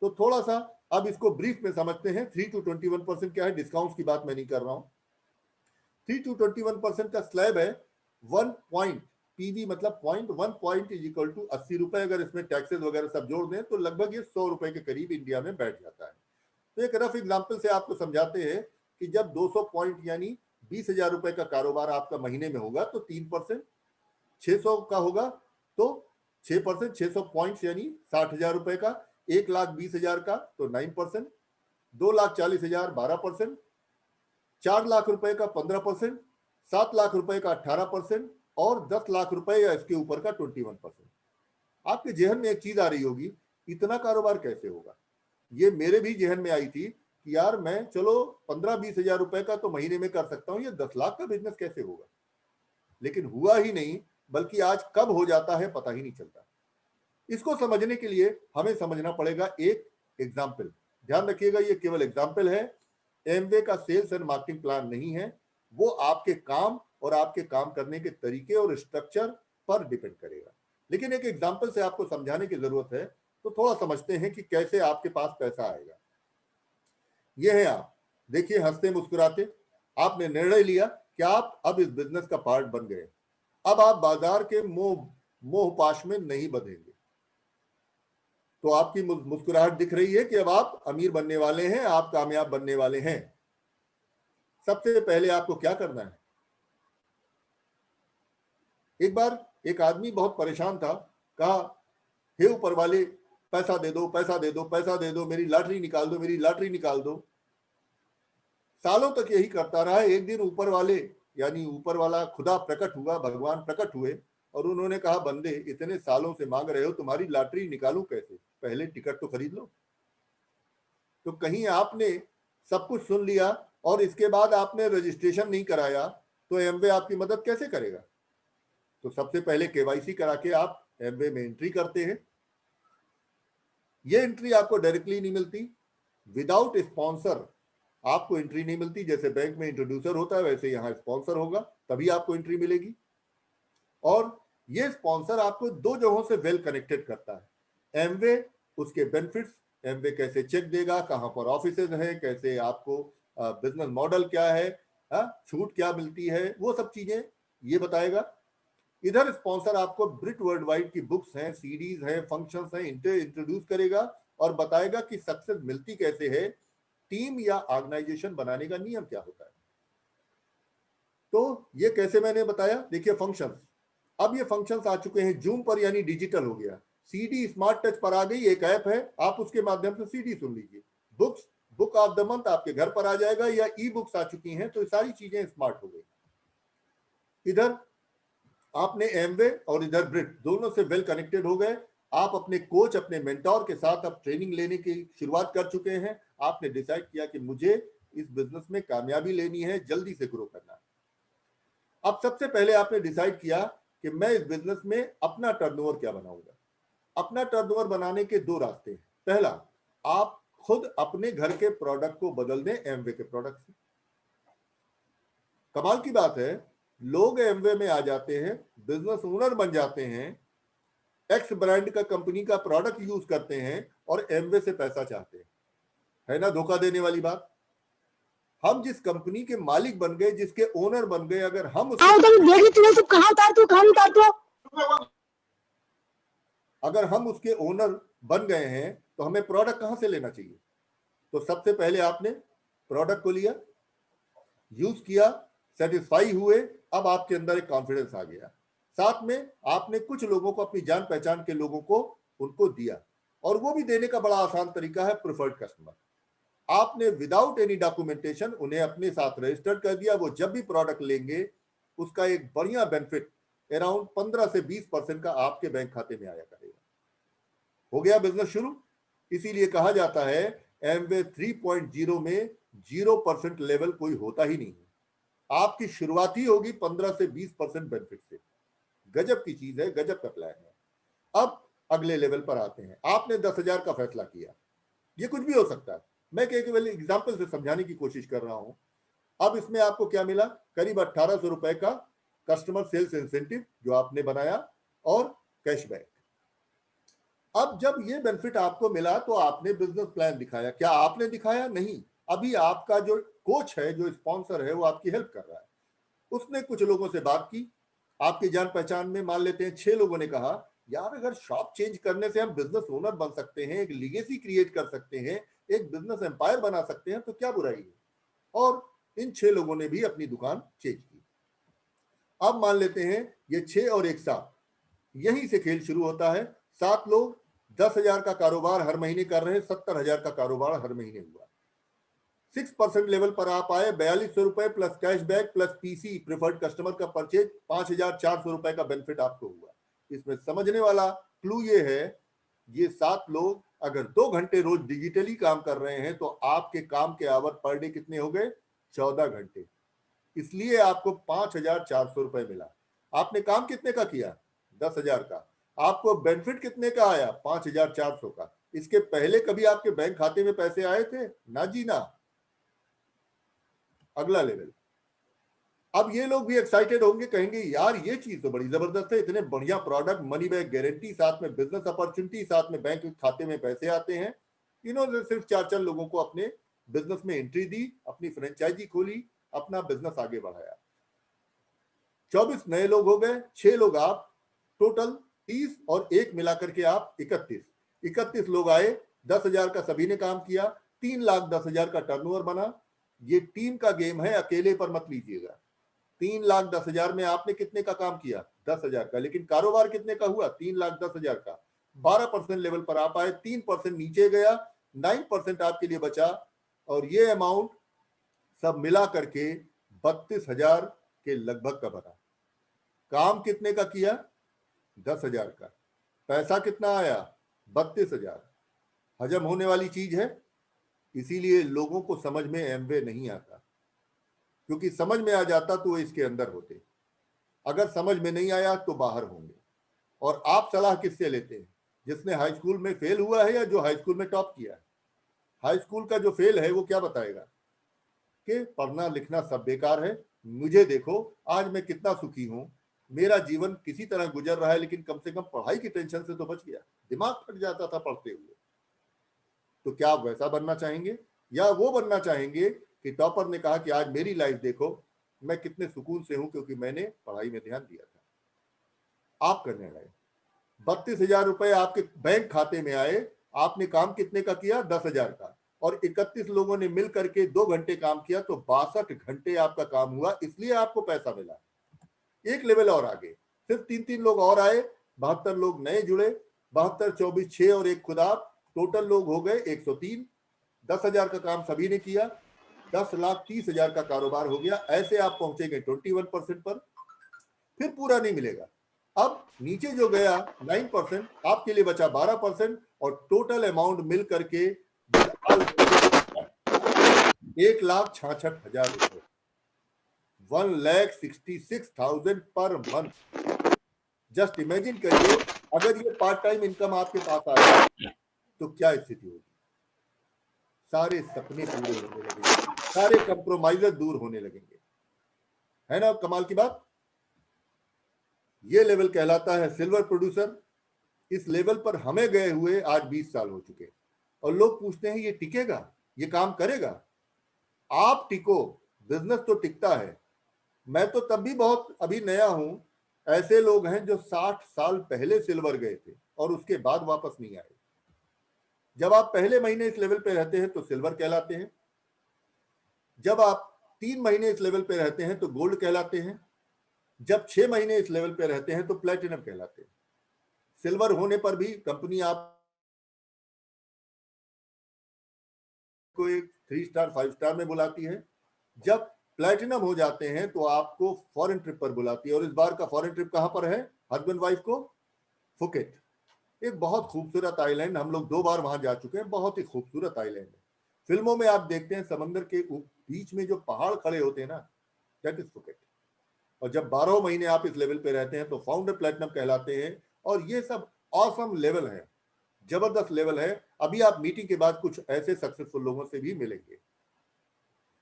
तो थोड़ा सा अब इसको ब्रीफ में समझते हैं। 3 to 21% क्या है, डिस्काउंट की बात मैं नहीं कर रहा हूं। 3 to 21% का स्लैब है 1 पॉइंट, पीवी मतलब point, 1 point is equal to 80 रुपए। अगर इसमें टैक्सेस वगैरह सब जोड़ दें तो लगभग ये 100 रुपए के करीब इंडिया में बैठ जाता है। तो एक रफ एग्जाम्पल से आपको समझाते हैं कि जब 200 पॉइंट यानी 20,000 रुपए का कारोबार आपका महीने में होगा तो 3%, 600 का होगा तो 6%, 600 पॉइंट्स यानी 60,000 रुपए का, 1,20,000 का तो 9%, 2,40,000 12%, 4 लाख रुपए का 15%, 7 लाख रुपए का 18% और 10 लाख रुपए या इसके ऊपर का 21%। आपके जहन में एक चीज आ रही होगी, इतना कारोबार कैसे होगा? ये मेरे भी जहन में आई थी कि यार मैं चलो 15-20,000 रुपए का तो महीने में कर सकता हूं, ये 10 लाख का बिजनेस कैसे होगा? लेकिन हुआ ही नहीं, बल्कि आज कब हो जाता है पता ही नहीं चलता। इसको समझने के लिए हमें समझना पड़ेगा एक एग्जाम्पल। ध्यान रखिएगा, ये केवल एग्जाम्पल है, एमवे का सेल्स एंड मार्केटिंग प्लान नहीं है। वो आपके काम और आपके काम करने के तरीके और स्ट्रक्चर पर डिपेंड करेगा। लेकिन एक एग्जाम्पल से आपको समझाने की जरूरत है, तो थोड़ा समझते हैं कि कैसे आपके पास पैसा आएगा। ये है, आप देखिए हंसते मुस्कुराते आपने निर्णय लिया कि आप अब इस बिजनेस का पार्ट बन गए। अब आप बाजार के मोह पाश में नहीं बंधेंगे। तो आपकी मुस्कुराहट दिख रही है कि अब आप अमीर बनने वाले हैं, आप कामयाब बनने वाले हैं। सबसे पहले आपको क्या करना है? एक बार एक आदमी बहुत परेशान था, कहा हे ऊपर वाले, पैसा दे दो, पैसा दे दो, पैसा दे दो, मेरी लॉटरी निकाल दो, मेरी लॉटरी निकाल दो। सालों तक यही करता रहा। एक दिन ऊपर वाले यानी ऊपर वाला खुदा प्रकट हुआ, भगवान प्रकट हुए और उन्होंने कहा, बंदे इतने सालों से मांग रहे हो, तुम्हारी लॉटरी निकालूं कैसे? पहले टिकट तो खरीद लो। तो कहीं आपने सब कुछ सुन लिया और इसके बाद आपने रजिस्ट्रेशन नहीं कराया, तो एमवे आपकी मदद कैसे करेगा? तो सबसे पहले केवाईसी करा के आप एमवे में एंट्री करते हैं। ये एंट्री आपको डायरेक्टली नहीं मिलती, विदाउट स्पॉन्सर आपको एंट्री नहीं मिलती। जैसे बैंक में इंट्रोड्यूसर होता है, वैसे यहाँ स्पॉन्सर होगा, तभी आपको एंट्री मिलेगी। और ये स्पॉन्सर आपको दो जगहों से वेल कनेक्टेड करता है। एमवे, उसके बेनिफिट्स, एमवे कैसे चेक देगा, कहां पर ऑफिसेज हैं, कैसे आपको बिजनेस मॉडल क्या है, छूट क्या मिलती है, वो सब चीजें ये बताएगा। इधर स्पॉन्सर आपको ब्रिट वर्ल्ड वाइड की बुक्स हैं, सीडीज हैं, फंक्शंस हैं, इंट्रोड्यूस करेगा और बताएगा कि सक्सेस मिलती कैसे है, टीम या ऑर्गेनाइजेशन बनाने का नियम क्या होता है। तो ये कैसे मैंने बताया, देखिए फंक्शंस। अब ये फंक्शंस आ चुके हैं जूम पर, यानी डिजिटल हो गया। सीडी स्मार्ट टच पर आ गई, एक ऐप है, आप उसके माध्यम से सीडी सुन लीजिए। Books, book of the month आपके घर पर आ जाएगा, या ई बुक्स आ चुकी हैं, तो सारी चीजें स्मार्ट हो गई। इधर आपने एमवे और इधर ब्रिट दोनों से वेल कनेक्टेड हो गए। आप अपने कोच, अपने मेंटोर के साथ अब ट्रेनिंग लेने की शुरुआत कर चुके हैं। आपने डिसाइड किया कि मुझे इस बिजनेस में कामयाबी लेनी है, जल्दी से ग्रो करना है। अब सबसे पहले आपने डिसाइड किया कि मैं इस बिजनेस में अपना टर्नओवर क्या बनाऊंगा। अपना टर्नओवर बनाने के दो रास्ते हैं। पहला, आप खुद अपने घर के प्रोडक्ट को बदल दें एमवे के प्रोडक्ट से। कमाल की बात है, लोग एमवे में आ जाते हैं, बिजनेस ओनर बन जाते हैं, एक्स ब्रांड का कंपनी का प्रोडक्ट यूज करते हैं और एमवे से पैसा चाहते हैं। है ना धोखा देने वाली बात? हम जिस कंपनी के मालिक बन गए, जिसके ओनर बन गए, अगर हम अगर हम उसके ओनर बन गए हैं, तो हमें प्रोडक्ट कहां से लेना चाहिए? तो सबसे पहले आपने प्रोडक्ट को लिया, यूज किया, सेटिस्फाई हुए, अब आपके अंदर एक कॉन्फिडेंस आ गया। साथ में आपने कुछ लोगों को, अपनी जान पहचान के लोगों को उनको दिया, और वो भी देने का बड़ा आसान तरीका है, प्रिफर्ड कस्टमर। आपने विदाउट एनी डॉक्यूमेंटेशन उन्हें अपने साथ रजिस्टर्ड कर दिया। वो जब भी प्रोडक्ट लेंगे, उसका एक बढ़िया बेनिफिट अराउंड 15 से 20% का आपके बैंक खाते में आया करेगा। हो गया बिजनेस शुरू। इसीलिए कहा जाता है एमवे 3.0 में 0% लेवल कोई होता ही नहीं है। आपकी शुरुआत ही होगी 15 से 20% बेनिफिट से। गजब की चीज है, गजब का प्लान है। अब अगले लेवल पर आते हैं। आपने 10,000 का फैसला किया, ये कुछ भी हो सकता है, मैं केवल एग्जाम्पल से समझाने की कोशिश कर रहा हूं। अब इसमें आपको क्या मिला? करीब 1,800 रुपए का कस्टमर सेल्स इंसेंटिव जो आपने बनाया, और कैशबैक। अब जब ये बेनिफिट आपको मिला, तो आपने बिजनेस प्लान दिखाया। क्या आपने दिखाया? नहीं, अभी आपका जो कोच है, जो स्पॉन्सर है, वो आपकी हेल्प कर रहा है। उसने कुछ लोगों से बात की, आपकी जान पहचान में मान लेते हैं 6 लोगों ने कहा, यार अगर शॉप चेंज करने से हम बिजनेस ओनर बन सकते हैं, एक लीगेसी क्रिएट कर सकते हैं, एक बिजनेस एम्पायर बना सकते हैं तो क्या बुराई है। और इन 6 लोगों ने भी अपनी दुकान चेंज की। अब मान लेते हैं ये 6 और 1 7, यहीं से खेल शुरू होता है। 7 लोग 10,000 का कारोबार हर महीने कर रहे हैं, 70,000 का कारोबार हर महीने हुआ। 6% लेवल पर आप आए, 4200 रुपए plus cashback plus PC preferred customer का परचेज, 5,400 रुपए का बेनिफिट आपको हुआ। इसमें समझने वाला क्लू ये है, ये 7 लोग अगर 2 घंटे रोज डिजिटली काम कर रहे हैं तो आपके काम के आवर पर डे कितने हो गए? 14 घंटे। इसलिए आपको 5,400 रुपए मिला। आपने काम कितने का किया? 10,000 का। आपको बेनिफिट कितने का आया? 5,400 का। इसके पहले कभी आपके बैंक खाते में पैसे आए थे? ना जी ना। अगला लेवल। अब ये लोग भी एक्साइटेड होंगे, कहेंगे यार ये चीज तो बड़ी जबरदस्त है, इतने बढ़िया प्रोडक्ट, मनी बैक गारंटी, साथ में बिजनेस अपॉर्चुनिटी, साथ में बैंक खाते में पैसे आते हैं। इन्होंने सिर्फ 4 लोगों को अपने बिजनेस में एंट्री दी, अपनी फ्रेंचाइजी खोली, अपना बिजनेस आगे बढ़ाया। 24 नए लोग हो गए, 6 लोग आप, टोटल 30 और 1 मिलाकर के आप 31 लोग आए। 10,000 का सभी ने काम किया, 3,10,000 का टर्नओवर बना। ये टीम का गेम है, अकेले पर मत लीजिएगा। 3,10,000 में आपने कितने का काम किया? 10,000 का, लेकिन कारोबार कितने का हुआ? 3,10,000 का। 12% लेवल पर आप आए, 3% नीचे गया, 9% आपके लिए बचा, और ये अमाउंट सब मिला करके 32,000 के लगभग का बना। काम कितने का किया? 10,000 का। पैसा कितना आया? 32,000। हजम होने वाली चीज है, इसीलिए लोगों को समझ में एमवे नहीं आता, क्योंकि समझ में आ जाता तो वो इसके अंदर होते, अगर समझ में नहीं आया तो बाहर होंगे। और आप सलाह किससे लेते हैं? जिसने हाई स्कूल में फेल हुआ है या जो हाई स्कूल में टॉप किया है? हाई स्कूल का जो फेल है वो क्या बताएगा कि पढ़ना लिखना सब बेकार है, मुझे देखो आज मैं कितना सुखी हूं, मेरा जीवन किसी तरह गुजर रहा है, लेकिन कम से कम पढ़ाई की टेंशन से तो बच गया, दिमाग फट जाता था पढ़ते हुए। तो क्या आप वैसा बनना चाहेंगे, या वो बनना चाहेंगे कि टॉपर ने कहा कि आज मेरी लाइफ देखो, मैं कितने सुकून से हूं क्योंकि मैंने पढ़ाई में ध्यान दिया था। आप करने लगे, 32,000 रुपए आपके बैंक खाते में आए, आपने काम कितने का किया? 10,000 का, और 31 लोगों ने मिल करके 2 घंटे काम किया, तो 62 घंटे आपका काम हुआ, इसलिए आपको पैसा मिला। एक लेवल और आगे, सिर्फ 3 लोग और आए, 72 लोग नए जुड़े, 72 24 6 और 1 खुदा, टोटल लोग हो गए 103। 10,000 का काम सभी ने किया, 10,30,000 का कारोबार हो गया। ऐसे आप पहुंचेंगे 21% पर, फिर पूरा नहीं मिलेगा। अब नीचे जो गया 9%, आपके लिए बचा 12%, और टोटल अमाउंट मिल करके 1,66,000 रुपए, 1,66,000 पर मंथ। जस्ट इमेजिन करिए, अगर ये पार्ट टाइम इनकम आपके पास आ जाए तो क्या स्थिति होगी। सारे सपने पूरे होने लगेंगे, सारे कंप्रोमाइजर दूर होने लगेंगे, है ना कमाल की बात। ये लेवल कहलाता है सिल्वर प्रोड्यूसर। इस लेवल पर हमें गए हुए आज 20 साल हो चुके, और लोग पूछते हैं ये टिकेगा, ये काम करेगा? आप टिको, बिजनेस तो टिकता है। मैं तो तब भी बहुत अभी नया हूं, ऐसे लोग हैं जो 60 साल पहले सिल्वर गए थे और उसके बाद वापस नहीं आए। जब आप पहले महीने इस लेवल पे रहते हैं तो सिल्वर कहलाते हैं, जब आप 3 महीने इस लेवल पे रहते हैं तो गोल्ड कहलाते हैं, जब 6 महीने इस लेवल पे रहते हैं तो प्लेटिनम कहलाते हैं। सिल्वर होने पर भी कंपनी आपको एक 3 स्टार 5 स्टार में बुलाती है, जब प्लेटिनम हो जाते हैं तो आपको फॉरेन ट्रिप पर बुलाती है। और इस बार का फॉरेन ट्रिप कहां पर है हस्बैंड वाइफ को? फुकेट, एक बहुत खूबसूरत आइलैंड, हम लोग 2 बार वहां जा चुके हैं, बहुत ही खूबसूरत आइलैंड है। फिल्मों में आप देखते हैं समंदर के बीच में जो पहाड़ खड़े होते हैं ना, दैट इज फुकेट। और जब 12 महीने आप इस लेवल पे रहते हैं तो फाउंडर प्लेटिनम कहलाते हैं। और ये सब ऑसम लेवल है, जबरदस्त लेवल है। अभी आप मीटिंग के बाद कुछ ऐसे सक्सेसफुल लोगों से भी मिलेंगे।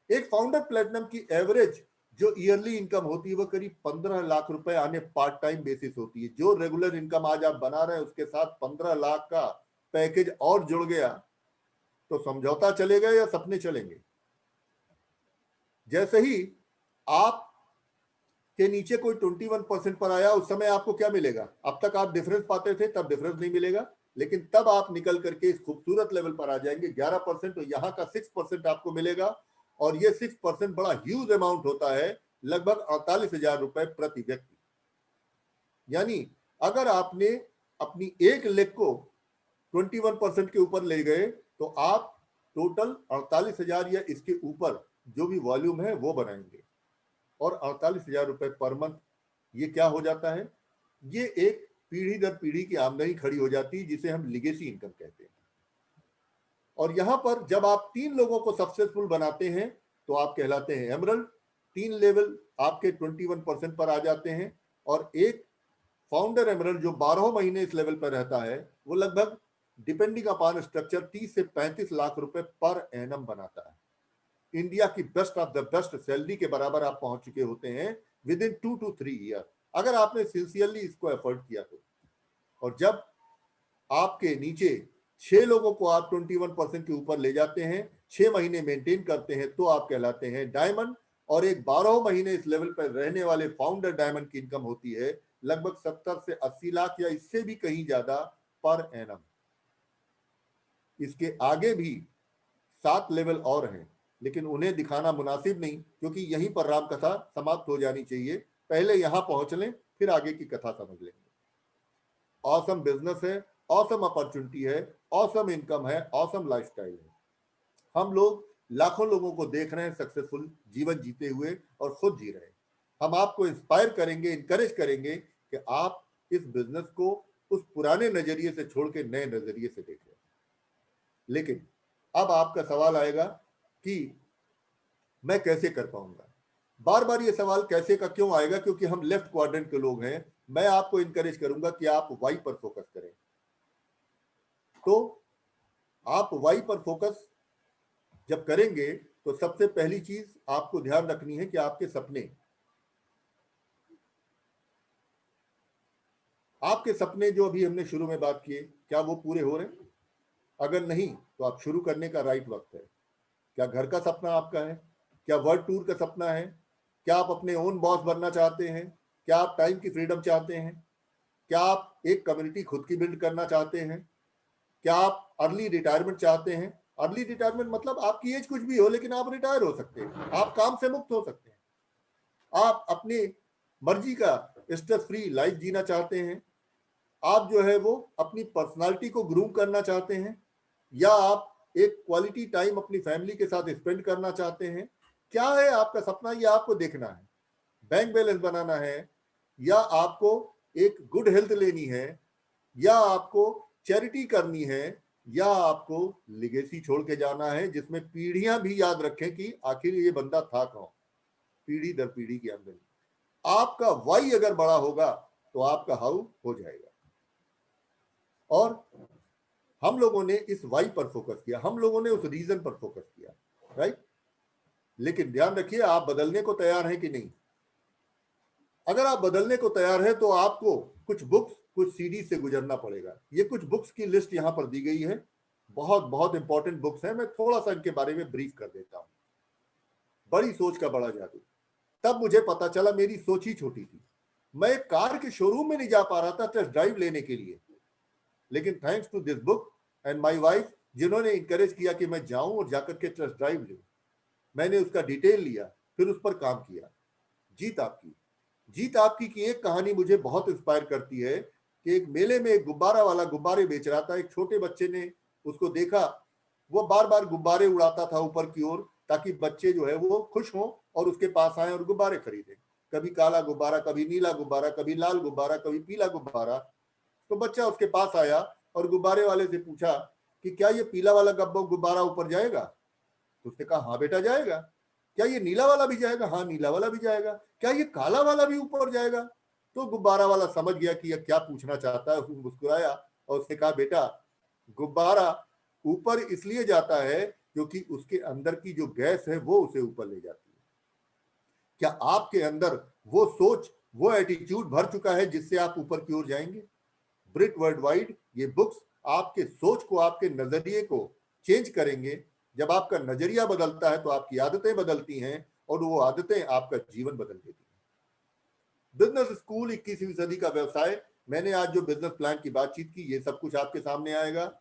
एक फाउंडर प्लेटिनम की एवरेज जो ईयरली इनकम होती है वो करीब 15 लाख रुपए आने पार्ट टाइम बेसिस होती है। जो रेगुलर इनकम आज आप बना रहे हैं उसके साथ 15 लाख का पैकेज और जुड़ गया तो समझौता चलेगा या सपने चलेंगे। जैसे ही आप के नीचे कोई 21% पर आया, उस समय आपको क्या मिलेगा? अब तक आप डिफरेंस पाते थे, तब डिफरेंस नहीं मिलेगा। लेकिन तब आप निकल करके इस खूबसूरत लेवल पर आ जाएंगे 11%, तो यहाँ का 6% आपको मिलेगा, और ये 6% बड़ा ह्यूज अमाउंट होता है, लगभग 48,000 रुपए प्रति व्यक्ति। यानी अगर आपने अपनी एक लेग को 21% के ऊपर ले गए तो आप टोटल 48,000 या इसके ऊपर जो भी वॉल्यूम है वो बनाएंगे, और 48,000 रुपए पर मंथ, ये क्या हो जाता है, ये एक पीढ़ी दर पीढ़ी की आमदनी खड़ी हो जाती है, जिसे हम लिगेसी इनकम कहते हैं। और यहां पर जब आप 3 लोगों को सक्सेसफुल बनाते हैं तो आप कहलाते हैं एमरल्ड। 3 लेवल आपके 21% पर आ जाते हैं, और एक फाउंडर एमरल्ड जो 12 महीने इस लेवल पर रहता है, वो लगभग डिपेंडिंग अपॉन स्ट्रक्चर 30 से 35 लाख रुपए पर एनम बनाता है। इंडिया की best of the best salary के बराबर आप पहुंच चुके होते हैं विद इन 2 to 3 ईयर, अगर आपने सिंसियरली इसको एफर्ट किया तो। और जब आपके नीचे 6 लोगों को आप 21% के ऊपर ले जाते हैं, 6 महीने मेंटेन करते हैं, तो आप कहलाते हैं डायमंड। और एक 12 महीने इस लेवल पर रहने वाले फाउंडर डायमंड की इनकम होती है लगभग 70 से 80 लाख या इससे भी कहीं ज्यादा पर एनम। इसके आगे भी 7 लेवल और हैं, लेकिन उन्हें दिखाना मुनासिब नहीं, क्योंकि यहीं पर राम कथा समाप्त हो जानी चाहिए। पहले यहां पहुंच लें, फिर आगे की कथा समझ लेंगे। ऑसम बिजनेस है, ऑसम अपॉर्चुनिटी है, ऑसम इनकम है, ऑसम लाइफस्टाइल है। हम लोग लाखों लोगों को देख रहे हैं सक्सेसफुल जीवन जीते हुए और खुद जी रहे हैं। हम आपको इंस्पायर करेंगे, इनकरेज करेंगे कि आप इस बिजनेस को उस पुराने नजरिए से छोड़ के नए नजरिए से देखें। लेकिन अब आपका सवाल आएगा कि मैं कैसे कर पाऊंगा। बार बार ये सवाल कैसे का क्यों आएगा, क्योंकि हम लेफ्ट क्वाड्रेंट के लोग हैं। मैं आपको इंकरेज करूंगा कि आप वाई पर फोकस करें। तो आप वाई पर फोकस जब करेंगे तो सबसे पहली चीज आपको ध्यान रखनी है कि आपके सपने जो अभी हमने शुरू में बात किए, क्या वो पूरे हो रहे हैं? अगर नहीं तो आप शुरू करने का राइट वक्त है। क्या घर का सपना आपका है? क्या वर्ल्ड टूर का सपना है? क्या आप अपने ओन बॉस बनना चाहते हैं? क्या आप टाइम की फ्रीडम चाहते हैं? क्या आप एक कम्युनिटी खुद की बिल्ड करना चाहते हैं? क्या आप अर्ली रिटायरमेंट चाहते हैं? अर्ली रिटायरमेंट मतलब आपकी एज कुछ भी हो, लेकिन आप रिटायर हो सकते हैं, आप काम से मुक्त हो सकते हैं, आप अपनी मर्जी का स्ट्रेस फ्री लाइफ जीना चाहते हैं, आप जो है वो अपनी पर्सनालिटी को ग्रूम करना चाहते हैं, या आप एक क्वालिटी टाइम अपनी फैमिली के साथ स्पेंड करना चाहते हैं। क्या है आपका सपना, ये आपको देखना है। बैंक बैलेंस बनाना है, या आपको एक गुड हेल्थ लेनी है, या आपको चैरिटी करनी है, या आपको लिगेसी छोड़ के जाना है जिसमें पीढ़ियां भी याद रखें कि आखिर ये बंदा था कौन, पीढ़ी दर पीढ़ी की आमदनी। आपका वाई अगर बड़ा होगा तो आपका हाउ हो जाएगा। और हम लोगों ने इस वाई पर फोकस किया, हम लोगों ने उस रीजन पर फोकस किया, राइट। लेकिन ध्यान रखिए, आप बदलने को तैयार हैं कि नहीं। अगर आप बदलने को तैयार है तो आपको कुछ बुक्स, कुछ सीडी से गुजरना पड़ेगा। ये कुछ बुक्स की लिस्ट यहां पर दी गई है, बहुत बहुत इंपॉर्टेंट बुक्स हैं। मैं थोड़ा सा इनके बारे में ब्रीफ कर देता हूं। बड़ी सोच का बड़ा जादू। तब मुझे पता चला मेरी सोच ही छोटी थी। मैं एक कार के शोरूम में नहीं जा पा रहा था टेस्ट ड्राइव लेने के लिए, लेकिन thanks to this book and my wife, जिन्होंने इंकरेज किया कि मैं जाऊं और जाकर के टेस्ट ड्राइव लूं, मैंने उसका डिटेल लिया, फिर उस पर काम किया। जीत आपकी की एक कहानी मुझे बहुत इंस्पायर करती है कि एक मेले में एक गुब्बारा वाला गुब्बारे बेच रहा था। एक छोटे बच्चे ने उसको देखा, वो बार बार गुब्बारे उड़ाता था ऊपर की ओर, ताकि बच्चे जो है वो खुश हों और उसके पास आए और गुब्बारे खरीदें। कभी काला गुब्बारा, कभी नीला गुब्बारा, कभी लाल गुब्बारा, कभी पीला गुब्बारा। तो बच्चा उसके पास आया और गुब्बारे वाले से पूछा कि क्या ये पीला वाला गुब्बारा ऊपर जाएगा? तो उसने कहा हाँ बेटा जाएगा। क्या ये नीला वाला भी जाएगा? हाँ नीला वाला भी जाएगा। क्या ये काला वाला भी ऊपर जाएगा? तो गुब्बारा वाला समझ गया कि यह क्या पूछना चाहता है, उसने मुस्कुराया और उसने कहा बेटा, गुब्बारा ऊपर इसलिए जाता है क्योंकि उसके अंदर की जो गैस है वो उसे ऊपर ले जाती है। क्या आपके अंदर वो सोच, वो एटीट्यूड भर चुका है जिससे आप ऊपर की ओर जाएंगे? ब्रिट वर्ल्ड वाइड ये बुक्स आपके सोच को, आपके नजरिए को चेंज करेंगे। जब आपका नजरिया बदलता है तो आपकी आदतें बदलती हैं, और वो आदतें आपका जीवन बदल देती हैं। बिजनेस स्कूल 21वीं सदी का व्यवसाय मैंने आज जो बिजनेस प्लान की बातचीत की, ये सब कुछ आपके सामने आएगा।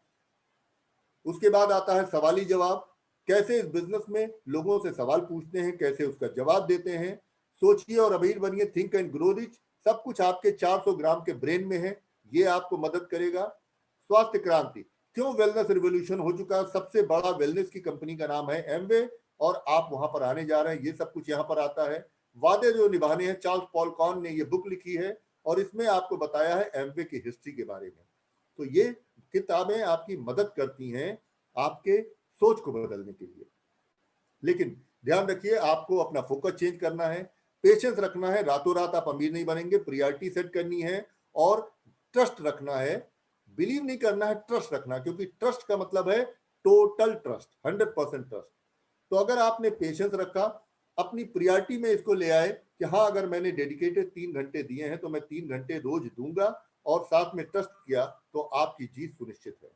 उसके बाद आता है सवाली जवाब। कैसे इस बिजनेस में लोगों से सवाल पूछते हैं, कैसे उसका जवाब देते हैं। सोचिए और अमीर बनिए, थिंक एंड ग्रो रिच। सब कुछ आपके 400 ग्राम के ब्रेन में है, ये आपको मदद करेगा। स्वास्थ्य क्रांति, क्यों वेलनेस रिवोल्यूशन हो चुका है। सबसे बड़ा वेलनेस की कंपनी का नाम है एमवे और आप वहां पर आने जा रहे हैं, ये सब कुछ यहाँ पर आता है। वादे जो निभाने हैं, चार्ल्स पॉलकॉन ने ये बुक लिखी है और इसमें आपको बताया है एमवे की हिस्ट्री के बारे में। तो ये किताबें आपकी मदद करती हैं आपके सोच को बदलने के लिए। लेकिन ध्यान रखिए, आपको अपना फोकस चेंज करना है, पेशेंस रखना है। रातों रात आप अमीर नहीं बनेंगे। प्रायोरिटी सेट करनी है और ट्रस्ट रखना है। बिलीव नहीं करना है, ट्रस्ट रखना, क्योंकि ट्रस्ट का मतलब है टोटल ट्रस्ट, 100% ट्रस्ट। तो अगर आपने पेशेंस रखा, अपनी प्रायोरिटी में इसको ले आए कि हाँ, अगर मैंने डेडिकेटेड 3 घंटे दिए हैं तो मैं 3 घंटे रोज दूंगा, और साथ में ट्रस्ट किया, तो आपकी जीत सुनिश्चित है।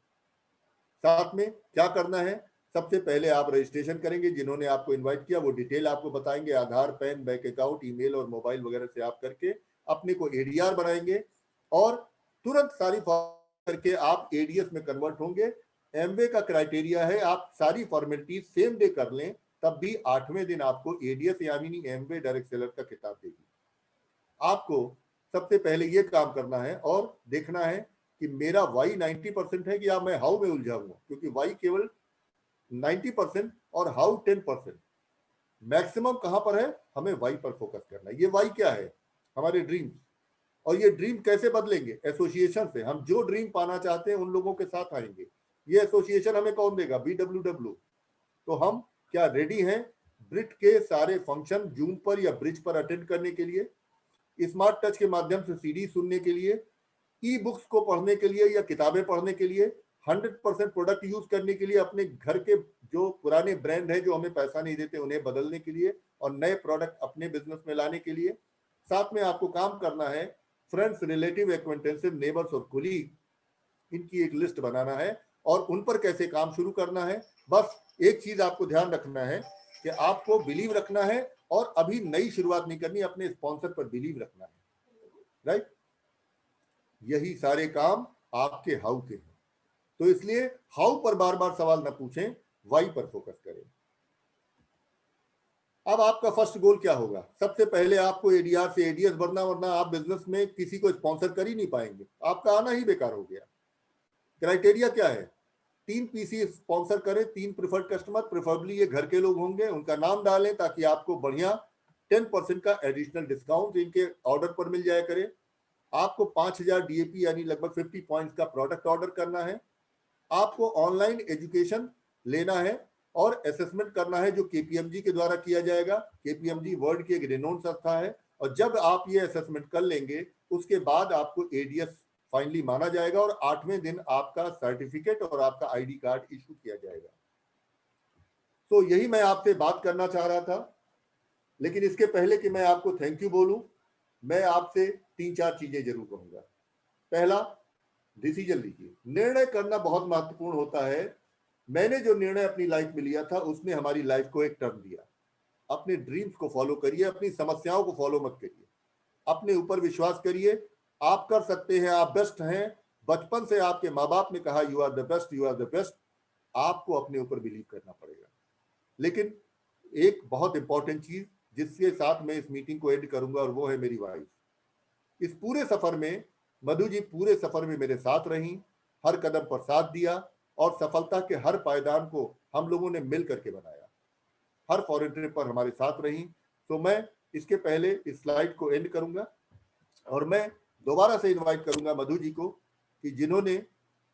साथ में क्या करना है, सबसे पहले आप रजिस्ट्रेशन करेंगे। जिन्होंने आपको इनवाइट किया वो डिटेल आपको बताएंगे, आधार, पैन, बैंक अकाउंट, ईमेल और मोबाइल वगैरह से आप करके अपने को एडीआर बनाएंगे और तुरंत सारी करके आप एडीएस में कन्वर्ट होंगे। एमवे का क्राइटेरिया है आप सारी फॉर्मेलिटी सेम डे कर लें, तब भी 8वें दिन आपको एडीएस यानी एमवे डायरेक्ट सेलर का खिताब देगी। आपको सबसे पहले ये काम करना है और देखना है कि मेरा वाई 90% है कि या मैं हाउ में उलझा हुआ, क्योंकि वाई केवल 90% और हाउ 10%। मैक्सिमम कहां पर है, हमें वाई पर फोकस करना है। ये वाई क्या है, हमारे ड्रीम्स। और ये ड्रीम कैसे बदलेंगे, एसोसिएशन से। हम जो ड्रीम पाना चाहते हैं उन लोगों के साथ आएंगे। ये एसोसिएशन हमें कौन देगा, BWW। तो हम क्या रेडी हैं ब्रिट के सारे फंक्शन जूम पर या ब्रिज पर अटेंड करने के लिए, स्मार्ट टच के माध्यम से सीडी सुनने के लिए, ई बुक्स को पढ़ने के लिए या किताबें पढ़ने के लिए, 100% प्रोडक्ट यूज करने के लिए, अपने घर के जो पुराने ब्रांड है जो हमें पैसा नहीं देते उन्हें बदलने के लिए और नए प्रोडक्ट अपने बिजनेस में लाने के लिए। साथ में आपको काम करना है फ्रेंड्स, रिलेटिव, एक्वेंटेंसेस, नेबर्स और कुलीग, इनकी एक लिस्ट बनाना है और उन पर कैसे काम शुरू करना है। बस एक चीज आपको ध्यान रखना है कि आपको बिलीव रखना है और अभी नई शुरुआत नहीं करनी, अपने स्पॉन्सर पर बिलीव रखना है। राइट, यही सारे काम आपके हाउ के हैं। तो इसलिए हाउ पर बार बार सवाल ना पूछें, वाई पर फोकस करें। अब आपका फर्स्ट गोल क्या होगा, सबसे पहले आपको एडीआर से एडीएस बढ़ना, वरना आप बिजनेस में किसी को स्पॉन्सर कर ही नहीं पाएंगे, आपका आना ही बेकार हो गया। क्राइटेरिया क्या है, 3 पीसी स्पॉन्सर करें, 3 प्रिफर्ड कस्टमर, प्रेफरेबली ये घर के लोग होंगे, उनका नाम डालें ताकि आपको बढ़िया 10% का एडिशनल डिस्काउंट इनके ऑर्डर पर मिल जाया करे। आपको 5000 डीएपी यानी लगभग 50 पॉइंट्स का प्रोडक्ट ऑर्डर करना है। आपको ऑनलाइन एजुकेशन लेना है और असेसमेंट करना है जो केपीएमजी के द्वारा किया जाएगा। केपीएमजी वर्ल्ड की एक रेनोन संस्था है और जब आप ये असेसमेंट कर लेंगे उसके बाद आपको एडीएस फाइनली माना जाएगा और 8वें दिन आपका सर्टिफिकेट और आपका आईडी कार्ड इशू किया जाएगा। तो यही मैं आपसे बात करना चाह रहा था, लेकिन इसके पहले कि मैं आपको थैंक यू बोलूं, मैं आपसे 3-4 चीजें जरूर कहूंगा। पहला, डिसीजन लीजिए। निर्णय करना बहुत महत्वपूर्ण होता है। मैंने जो निर्णय अपनी लाइफ में लिया था उसने हमारी लाइफ को एक टर्न दिया। अपने ड्रीम्स को फॉलो करिए, अपनी समस्याओं को फॉलो मत करिए, अपने ऊपर विश्वास करिए। आप कर सकते हैं, आप बेस्ट हैं। बचपन से आपके माँ बाप ने कहा you are the best, you are the best. आपको अपने ऊपर बिलीव करना पड़ेगा। लेकिन एक बहुत इंपॉर्टेंट चीज जिसके साथ मैं इस मीटिंग को एंड करूंगा और वो है मेरी वाइफ। इस पूरे सफर में मधु जी पूरे सफर में मेरे साथ रही, हर कदम पर साथ दिया और सफलता के हर पायदान को हम लोगों ने मिल करके बनाया। हर फॉरेन ट्रिप पर हमारे साथ रही। तो मैं इसके पहले इस स्लाइड को एंड करूंगा और मैं दोबारा से इनवाइट करूंगा मधु जी को कि जिन्होंने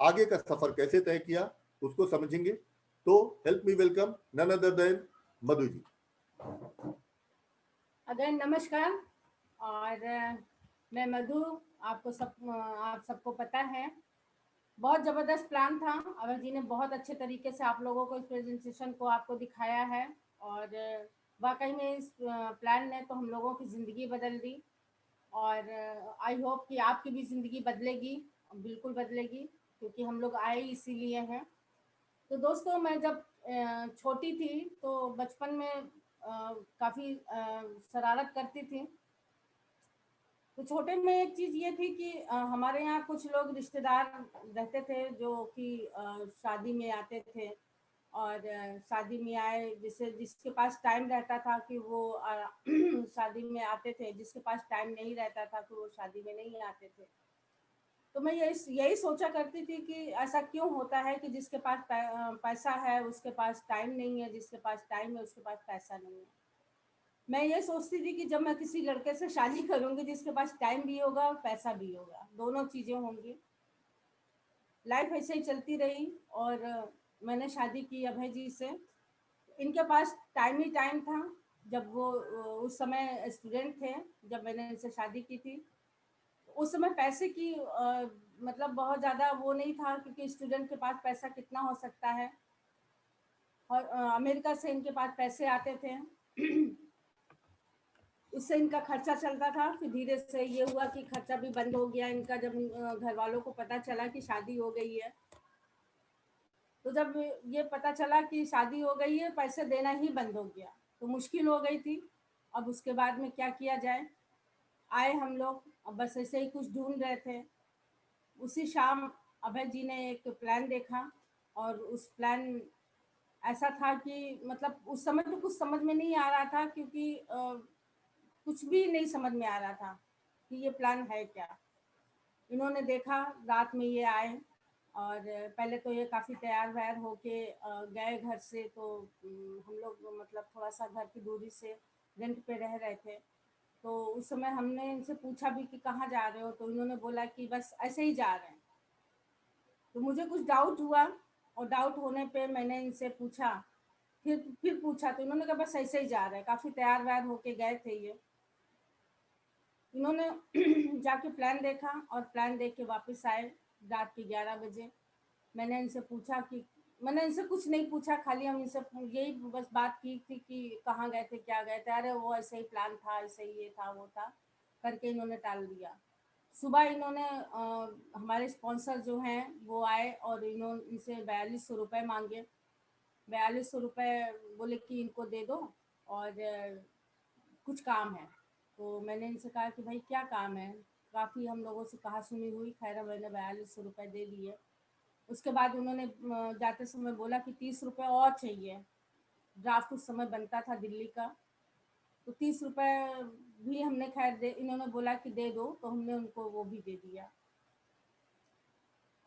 आगे का सफर कैसे तय किया उसको समझेंगे। तो help me welcome none other than Madhu ji. Again नमस्कार। और मैं मधु, आप सबको पता है बहुत ज़बरदस्त प्लान था। अभय जी ने बहुत अच्छे तरीके से आप लोगों को इस प्रेजेंटेशन को आपको दिखाया है और वाकई में इस प्लान ने तो हम लोगों की ज़िंदगी बदल दी और आई होप कि आपकी भी ज़िंदगी बदलेगी, बिल्कुल बदलेगी, क्योंकि हम लोग आए इसीलिए हैं। तो दोस्तों, मैं जब छोटी थी तो बचपन में काफ़ी शरारत करती थी। तो छोटे में एक चीज़ ये थी कि हमारे यहाँ कुछ लोग रिश्तेदार रहते थे जो कि शादी में आते थे, और शादी में आए, जिसे जिसके पास टाइम रहता था कि वो शादी में आते थे, जिसके पास टाइम नहीं रहता था तो वो शादी में नहीं आते थे। तो मैं यही यही सोचा करती थी कि ऐसा क्यों होता है कि जिसके पास पैसा है उसके पास टाइम नहीं है, जिसके पास टाइम है उसके पास पैसा नहीं है। मैं ये सोचती थी कि जब मैं किसी लड़के से शादी करूंगी जिसके पास टाइम भी होगा और पैसा भी होगा, दोनों चीजें होंगी। लाइफ ऐसे ही चलती रही, और मैंने शादी की अभय जी से। इनके पास टाइम ही टाइम था। जब वो उस समय स्टूडेंट थे, जब मैंने इनसे शादी की थी, उस समय पैसे की मतलब बहुत ज़्यादा वो नहीं था, क्योंकि स्टूडेंट के पास पैसा कितना हो सकता है। और अमेरिका से इनके पास पैसे आते थे उससे इनका खर्चा चलता था। फिर धीरे से ये हुआ कि खर्चा भी बंद हो गया इनका, जब घर वालों को पता चला कि शादी हो गई है। तो जब ये पता चला कि शादी हो गई है, पैसे देना ही बंद हो गया, तो मुश्किल हो गई थी। अब उसके बाद में क्या किया जाए, आए हम लोग, अब बस ऐसे ही कुछ ढूंढ रहे थे। उसी शाम अभय जी ने एक प्लान देखा, और उस प्लान ऐसा था कि मतलब उस समय तो कुछ समझ में नहीं आ रहा था, क्योंकि कुछ भी नहीं समझ में आ रहा था कि ये प्लान है क्या। इन्होंने देखा, रात में ये आए, और पहले तो ये काफ़ी तैयार वैयार होके गए घर से। तो हम लोग मतलब थोड़ा सा घर की दूरी से रेंट पे रह रहे थे। तो उस समय हमने इनसे पूछा भी कि कहाँ जा रहे हो, तो इन्होंने बोला कि बस ऐसे ही जा रहे हैं। तो मुझे कुछ डाउट हुआ, और डाउट होने पे मैंने इनसे पूछा, फिर पूछा, तो इन्होंने कहा बस ऐसे ही जा रहे हैं, काफ़ी तैयार वैयार होके गए थे ये। इन्होंने जाके प्लान देखा, और प्लान देख के वापस आए रात के 11 बजे। मैंने इनसे पूछा कि, मैंने इनसे कुछ नहीं पूछा, खाली हम इनसे यही बस बात की थी कि कहाँ गए थे, क्या गए थे, अरे वो ऐसे ही प्लान था, ऐसे ही ये था वो था करके इन्होंने टाल दिया। सुबह इन्होंने हमारे स्पॉन्सर जो हैं वो आए, और इन्होंने इनसे 4200 रुपये मांगे। 4200 रुपये बोले कि इनको दे दो, और कुछ काम है। तो मैंने इनसे कहा कि भाई क्या काम है, काफ़ी हम लोगों से कहा सुनी हुई, खैर मैंने 4200 रुपये दे दिए। उसके बाद उन्होंने जाते समय बोला कि 30 रुपये और चाहिए। ड्राफ्ट उस समय बनता था दिल्ली का, तो 30 रुपये भी हमने खैर दे, इन्होंने बोला कि दे दो, तो हमने उनको वो भी दे दिया।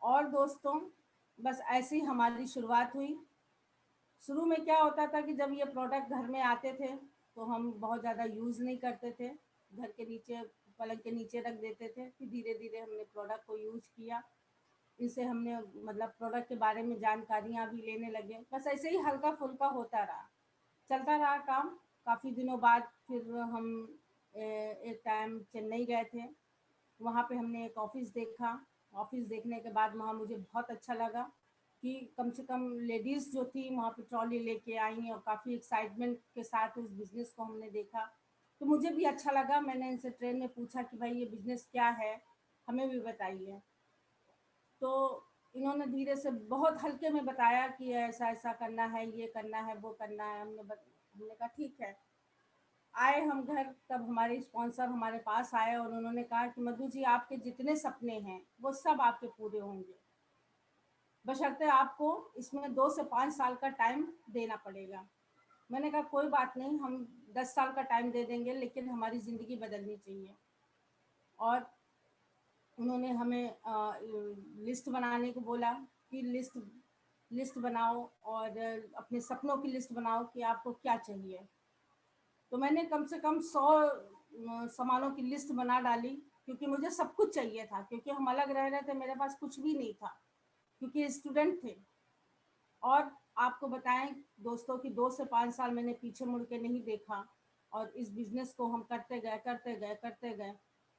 और दोस्तों, बस ऐसे ही हमारी शुरुआत हुई। शुरू में क्या होता था कि जब ये प्रोडक्ट घर में आते थे तो हम बहुत ज़्यादा यूज़ नहीं करते थे, घर के नीचे, पलंग के नीचे रख देते थे। फिर धीरे धीरे हमने प्रोडक्ट को यूज़ किया, इनसे हमने मतलब प्रोडक्ट के बारे में जानकारियाँ भी लेने लगे। बस ऐसे ही हल्का फुल्का होता रहा, चलता रहा काम। काफ़ी दिनों बाद फिर हम एक टाइम चेन्नई गए थे। वहाँ पे हमने एक ऑफ़िस देखा। ऑफ़िस देखने के बाद वहाँ मुझे बहुत अच्छा लगा कि कम से कम लेडीज़ जो थी वहाँ पे ट्रॉली लेके आई, और काफ़ी एक्साइटमेंट के साथ उस बिज़नेस को हमने देखा। तो मुझे भी अच्छा लगा। मैंने इनसे ट्रेन में पूछा कि भाई ये बिज़नेस क्या है, हमें भी बताइए। तो इन्होंने धीरे से बहुत हल्के में बताया कि ऐसा ऐसा करना है, ये करना है, वो करना है। हमने कहा ठीक है। आए हम घर, तब हमारे स्पॉन्सर हमारे पास आए, और उन्होंने कहा कि मधु जी, आपके जितने सपने हैं वो सब आपके पूरे होंगे, बशर्ते आपको इसमें 2 से 5 साल का टाइम देना पड़ेगा। मैंने कहा कोई बात नहीं, हम 10 साल का टाइम दे देंगे, लेकिन हमारी ज़िंदगी बदलनी चाहिए। और उन्होंने हमें लिस्ट बनाने को बोला कि लिस्ट बनाओ, और अपने सपनों की लिस्ट बनाओ कि आपको क्या चाहिए। तो मैंने कम से कम 100 सामानों की लिस्ट बना डाली, क्योंकि मुझे सब कुछ चाहिए था, क्योंकि हम अलग रह रहे थे, मेरे पास कुछ भी नहीं था, क्योंकि स्टूडेंट थे। और आपको बताएं दोस्तों कि 2 से 5 साल मैंने पीछे मुड़ के नहीं देखा, और इस बिज़नेस को हम करते गए करते गए करते गए,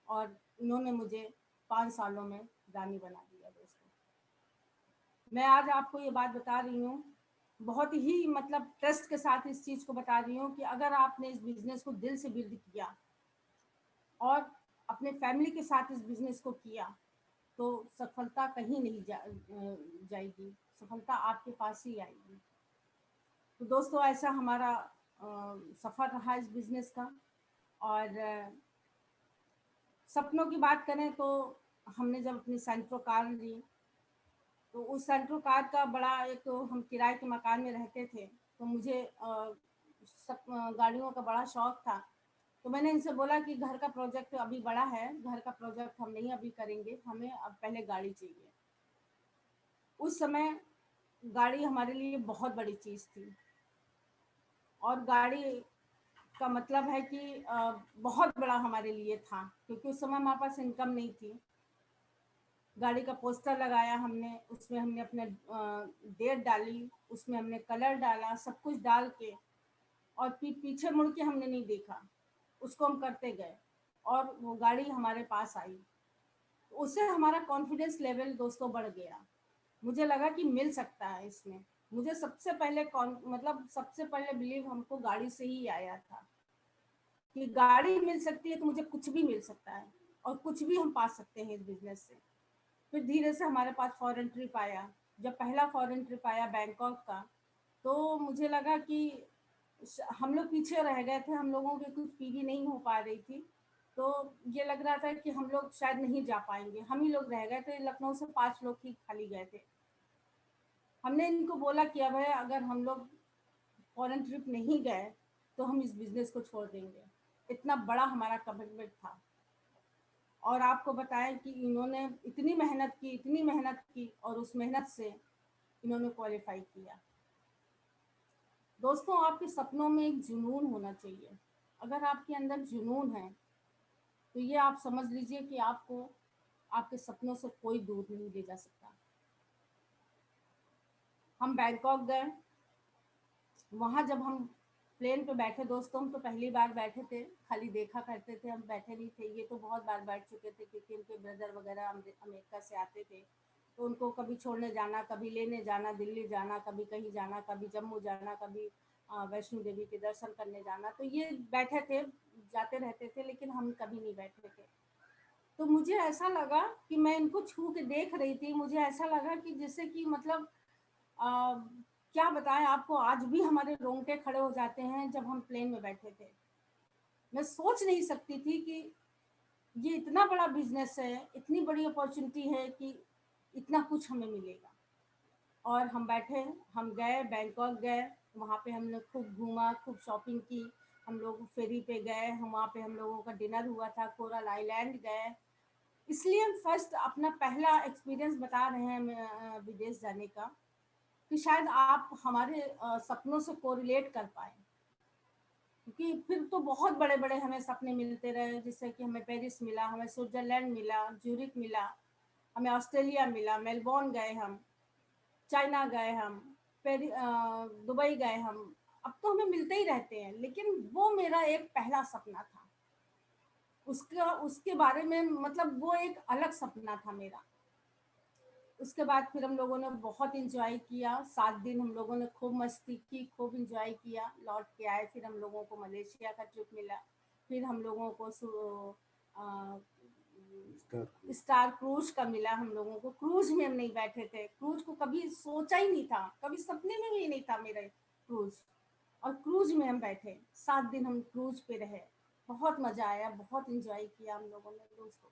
और इन्होंने मुझे 5 सालों में रानी बना दिया। दोस्तों, मैं आज आपको ये बात बता रही हूँ, बहुत ही मतलब ट्रस्ट के साथ इस चीज़ को बता रही हूँ कि अगर आपने इस बिज़नेस को दिल से बिल्ड किया, और अपने फैमिली के साथ इस बिज़नेस को किया, तो सफलता कहीं नहीं जाएगी, सफलता आपके पास ही आएगी। तो दोस्तों, ऐसा हमारा सफ़र रहा इस बिज़नेस का। और सपनों की बात करें तो हमने जब अपनी सेंट्रो कार ली तो उस सेंट्रो कार का बड़ा एक तो हम किराए के मकान में रहते थे, तो मुझे सब गाड़ियों का बड़ा शौक था। तो मैंने इनसे बोला कि घर का प्रोजेक्ट अभी बड़ा है, घर का प्रोजेक्ट हम नहीं अभी करेंगे, हमें अब पहले गाड़ी चाहिए। उस समय गाड़ी हमारे लिए बहुत बड़ी चीज़ थी, और गाड़ी का मतलब है कि बहुत बड़ा हमारे लिए था, क्योंकि उस समय हमारे पास इनकम नहीं थी। गाड़ी का पोस्टर लगाया हमने, उसमें हमने अपने डेट डाली, उसमें हमने कलर डाला, सब कुछ डाल के, और पीछे मुड़ के हमने नहीं देखा, उसको हम करते गए और वो गाड़ी हमारे पास आई। उससे हमारा कॉन्फिडेंस लेवल दोस्तों बढ़ गया। मुझे लगा कि मिल सकता है इसमें। मुझे सबसे पहले मतलब सबसे पहले बिलीव हमको गाड़ी से ही आया था कि गाड़ी मिल सकती है तो मुझे कुछ भी मिल सकता है, और कुछ भी हम पा सकते हैं इस बिजनेस से। फिर धीरे से हमारे पास फॉरेन ट्रिप आया। जब पहला फॉरेन ट्रिप आया बैंकॉक का, तो मुझे लगा कि हम लोग पीछे रह गए थे, हम लोगों की कुछ पीढ़ी नहीं हो पा रही थी। तो ये लग रहा था कि हम लोग शायद नहीं जा पाएंगे, हम ही लोग रह गए थे। लखनऊ से 5 लोग ही खाली गए थे। हमने इनको बोला कि अब है, अगर हम लोग फॉरेन ट्रिप नहीं गए तो हम इस बिजनेस को छोड़ देंगे। इतना बड़ा हमारा कमिटमेंट था। और आपको बताएं कि इन्होंने इतनी मेहनत की, इतनी मेहनत की, और उस मेहनत से इन्होंने क्वालिफाई किया। दोस्तों, आपके सपनों में एक जुनून होना चाहिए। अगर आपके अंदर जुनून है तो ये आप समझ लीजिए कि आपको आपके सपनों से कोई दूर नहीं ले जा सकता। हम बैंकॉक गए। वहाँ जब हम प्लेन पे बैठे दोस्तों, हम तो पहली बार बैठे थे, खाली देखा करते थे, हम बैठे नहीं थे। ये तो बहुत बार बैठ चुके थे, क्योंकि इनके ब्रदर वगैरह अमेरिका से आते थे, तो उनको कभी छोड़ने जाना, कभी लेने जाना, दिल्ली जाना, कभी कहीं जाना, कभी जम्मू जाना, कभी वैष्णो देवी के दर्शन करने जाना। तो ये बैठे थे, जाते रहते थे, लेकिन हम कभी नहीं बैठे थे। तो मुझे ऐसा लगा कि मैं इनको छू के देख रही थी, मुझे ऐसा लगा कि जैसे कि मतलब आ, क्या बताएं आपको, आज भी हमारे रोंगटे खड़े हो जाते हैं जब हम प्लेन में बैठे थे। मैं सोच नहीं सकती थी कि ये इतना बड़ा बिजनेस है, इतनी बड़ी अपॉर्चुनिटी है कि इतना कुछ हमें मिलेगा। और हम बैठे, हम गए, बैंकॉक गए। वहाँ पे हमने खूब घूमा, खूब शॉपिंग की। हम लोग फेरी पे गए, हम वहाँ पे हम लोगों का डिनर हुआ था। कोरल आइलैंड गए। इसलिए हम फर्स्ट अपना पहला एक्सपीरियंस बता रहे हैं विदेश जाने का, कि शायद आप हमारे सपनों से कोरिलेट कर पाए। क्योंकि फिर तो बहुत बड़े बड़े हमें सपने मिलते रहे, जैसे कि हमें पेरिस मिला, हमें स्विट्जरलैंड मिला, ज्यूरिक मिला, हमें ऑस्ट्रेलिया मिला, मेलबोर्न गए हम, चाइना गए हम, दुबई गए हम। अब तो हमें मिलते ही रहते हैं, लेकिन वो मेरा एक पहला सपना था। उसका उसके बारे में मतलब वो एक अलग सपना था मेरा। उसके बाद फिर हम लोगों ने बहुत इंजॉय किया। 7 दिन हम लोगों ने खूब मस्ती की, खूब इंजॉय किया, लौट के आए। फिर हम लोगों को मलेशिया का ट्रिप मिला। फिर हम लोगों को स्टार क्रूज का मिला। हम लोगों को क्रूज में हम नहीं बैठे थे, क्रूज को कभी सोचा ही नहीं था, कभी सपने में भी नहीं था मेरे क्रूज। और क्रूज में हम बैठे, 7 दिन हम क्रूज पे रहे। बहुत मजा आया, बहुत इंजॉय किया हम लोगों ने दोस्तों।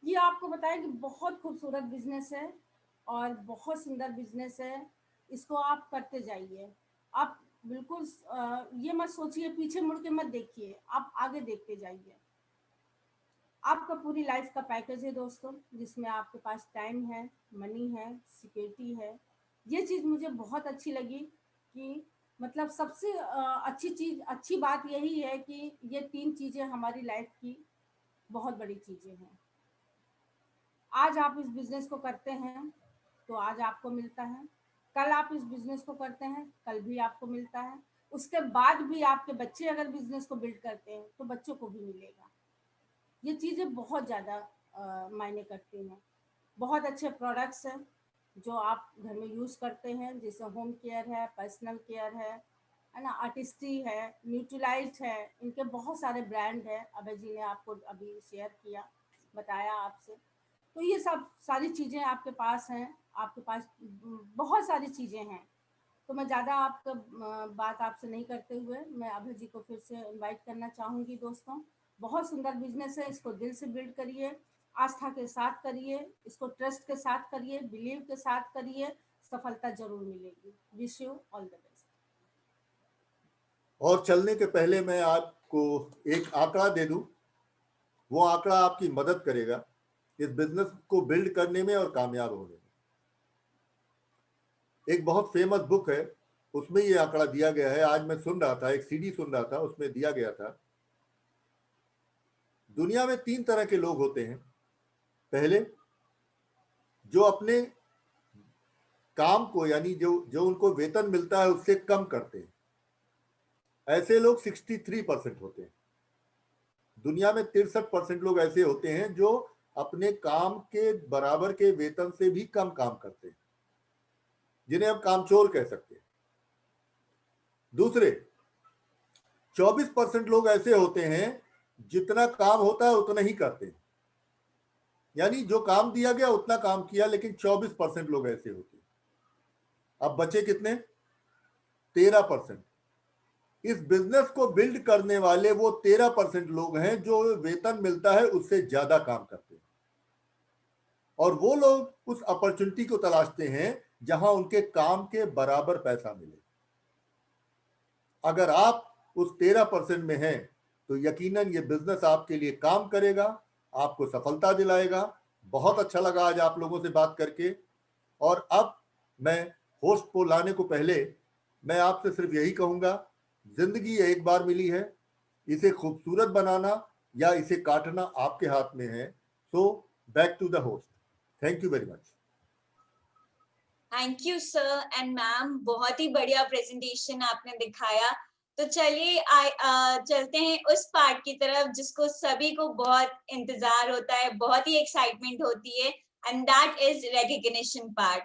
ये आपको बताएं कि बहुत खूबसूरत बिजनेस है और बहुत सुंदर बिजनेस है। इसको आप करते जाइए। आप बिल्कुल ये मत सोचिए, पीछे मुड़ के मत देखिए, आप आगे देखते जाइए। आपका पूरी लाइफ का पैकेज है दोस्तों, जिसमें आपके पास टाइम है, मनी है, सिक्योरिटी है। ये चीज़ मुझे बहुत अच्छी लगी कि मतलब सबसे अच्छी चीज़, अच्छी बात यही है कि ये 3 चीज़ें हमारी लाइफ की बहुत बड़ी चीज़ें हैं। आज आप इस बिजनेस को करते हैं तो आज आपको मिलता है, कल आप इस बिजनेस को करते हैं, कल भी आपको मिलता है। उसके बाद भी आपके बच्चे अगर बिजनेस को बिल्ड करते हैं तो बच्चों को भी मिलेगा। ये चीज़ें बहुत ज़्यादा मायने करती हैं। बहुत अच्छे प्रोडक्ट्स हैं जो आप घर में यूज़ करते हैं, जैसे होम केयर है, पर्सनल केयर है ना, आर्टिस्ट्री है, न्यूट्रीलाइट है। इनके बहुत सारे ब्रांड हैं, अभय जी ने आपको अभी शेयर किया, बताया आपसे। तो ये सब सारी चीज़ें आपके पास हैं, आपके पास बहुत सारी चीज़ें हैं। तो मैं ज़्यादा आपका बात आपसे नहीं करते हुए मैं अभय जी को फिर से इनवाइट करना चाहूँगी दोस्तों। बहुत सुंदर बिजनेस है, इसको दिल से बिल्ड करिए, आस्था के साथ करिए, इसको ट्रस्ट के साथ करिए, बिलीव के साथ करिए, सफलता जरूर मिलेगी। Wish you all the best. और चलने के पहले मैं आपको एक आंकड़ा दे दूं, वो आंकड़ा आपकी मदद करेगा इस बिजनेस को बिल्ड करने में और कामयाब होने में। एक बहुत फेमस बुक है, उसमें ये आंकड़ा दिया गया है। आज मैं सुन रहा था, एक सीडी सुन रहा था, उसमें दिया गया था दुनिया में 3 तरह के लोग होते हैं। पहले, जो अपने काम को यानी जो जो उनको वेतन मिलता है उससे कम करते हैं, ऐसे लोग 63% होते हैं। दुनिया में 63% लोग ऐसे होते हैं जो अपने काम के बराबर के वेतन से भी कम काम करते हैं, जिन्हें हम कामचोर कह सकते हैं। दूसरे 24% लोग ऐसे होते हैं जितना काम होता है उतना ही करते हैं, यानी जो काम दिया गया उतना काम किया, लेकिन 24% लोग ऐसे होते हैं। अब बचे कितने? 13%। इस बिजनेस को बिल्ड करने वाले वो 13% लोग हैं जो वेतन मिलता है उससे ज्यादा काम करते हैं, और वो लोग उस अपॉर्चुनिटी को तलाशते हैं जहां उनके काम के बराबर पैसा मिले। अगर आप उस 13% में हैं तो यकीनन ये बिजनेस आपके लिए काम करेगा, आपको सफलता दिलाएगा। बहुत अच्छा लगा आज आप लोगों से बात करके। और अब मैं होस्ट को लाने को पहले मैं आपसे सिर्फ यही कहूंगा, जिंदगी एक बार मिली है, इसे खूबसूरत बनाना या इसे काटना आपके हाथ में है। So back to the host. Thank you very much. Thank you sir and ma'am, बहुत ही बढ़िया प्रेजेंटेशन आपने दिखाया। तो चलिए चलते हैं उस पार्ट की तरफ जिसको सभी को बहुत इंतजार होता है, बहुत ही एक्साइटमेंट होती है, and that is recognition part.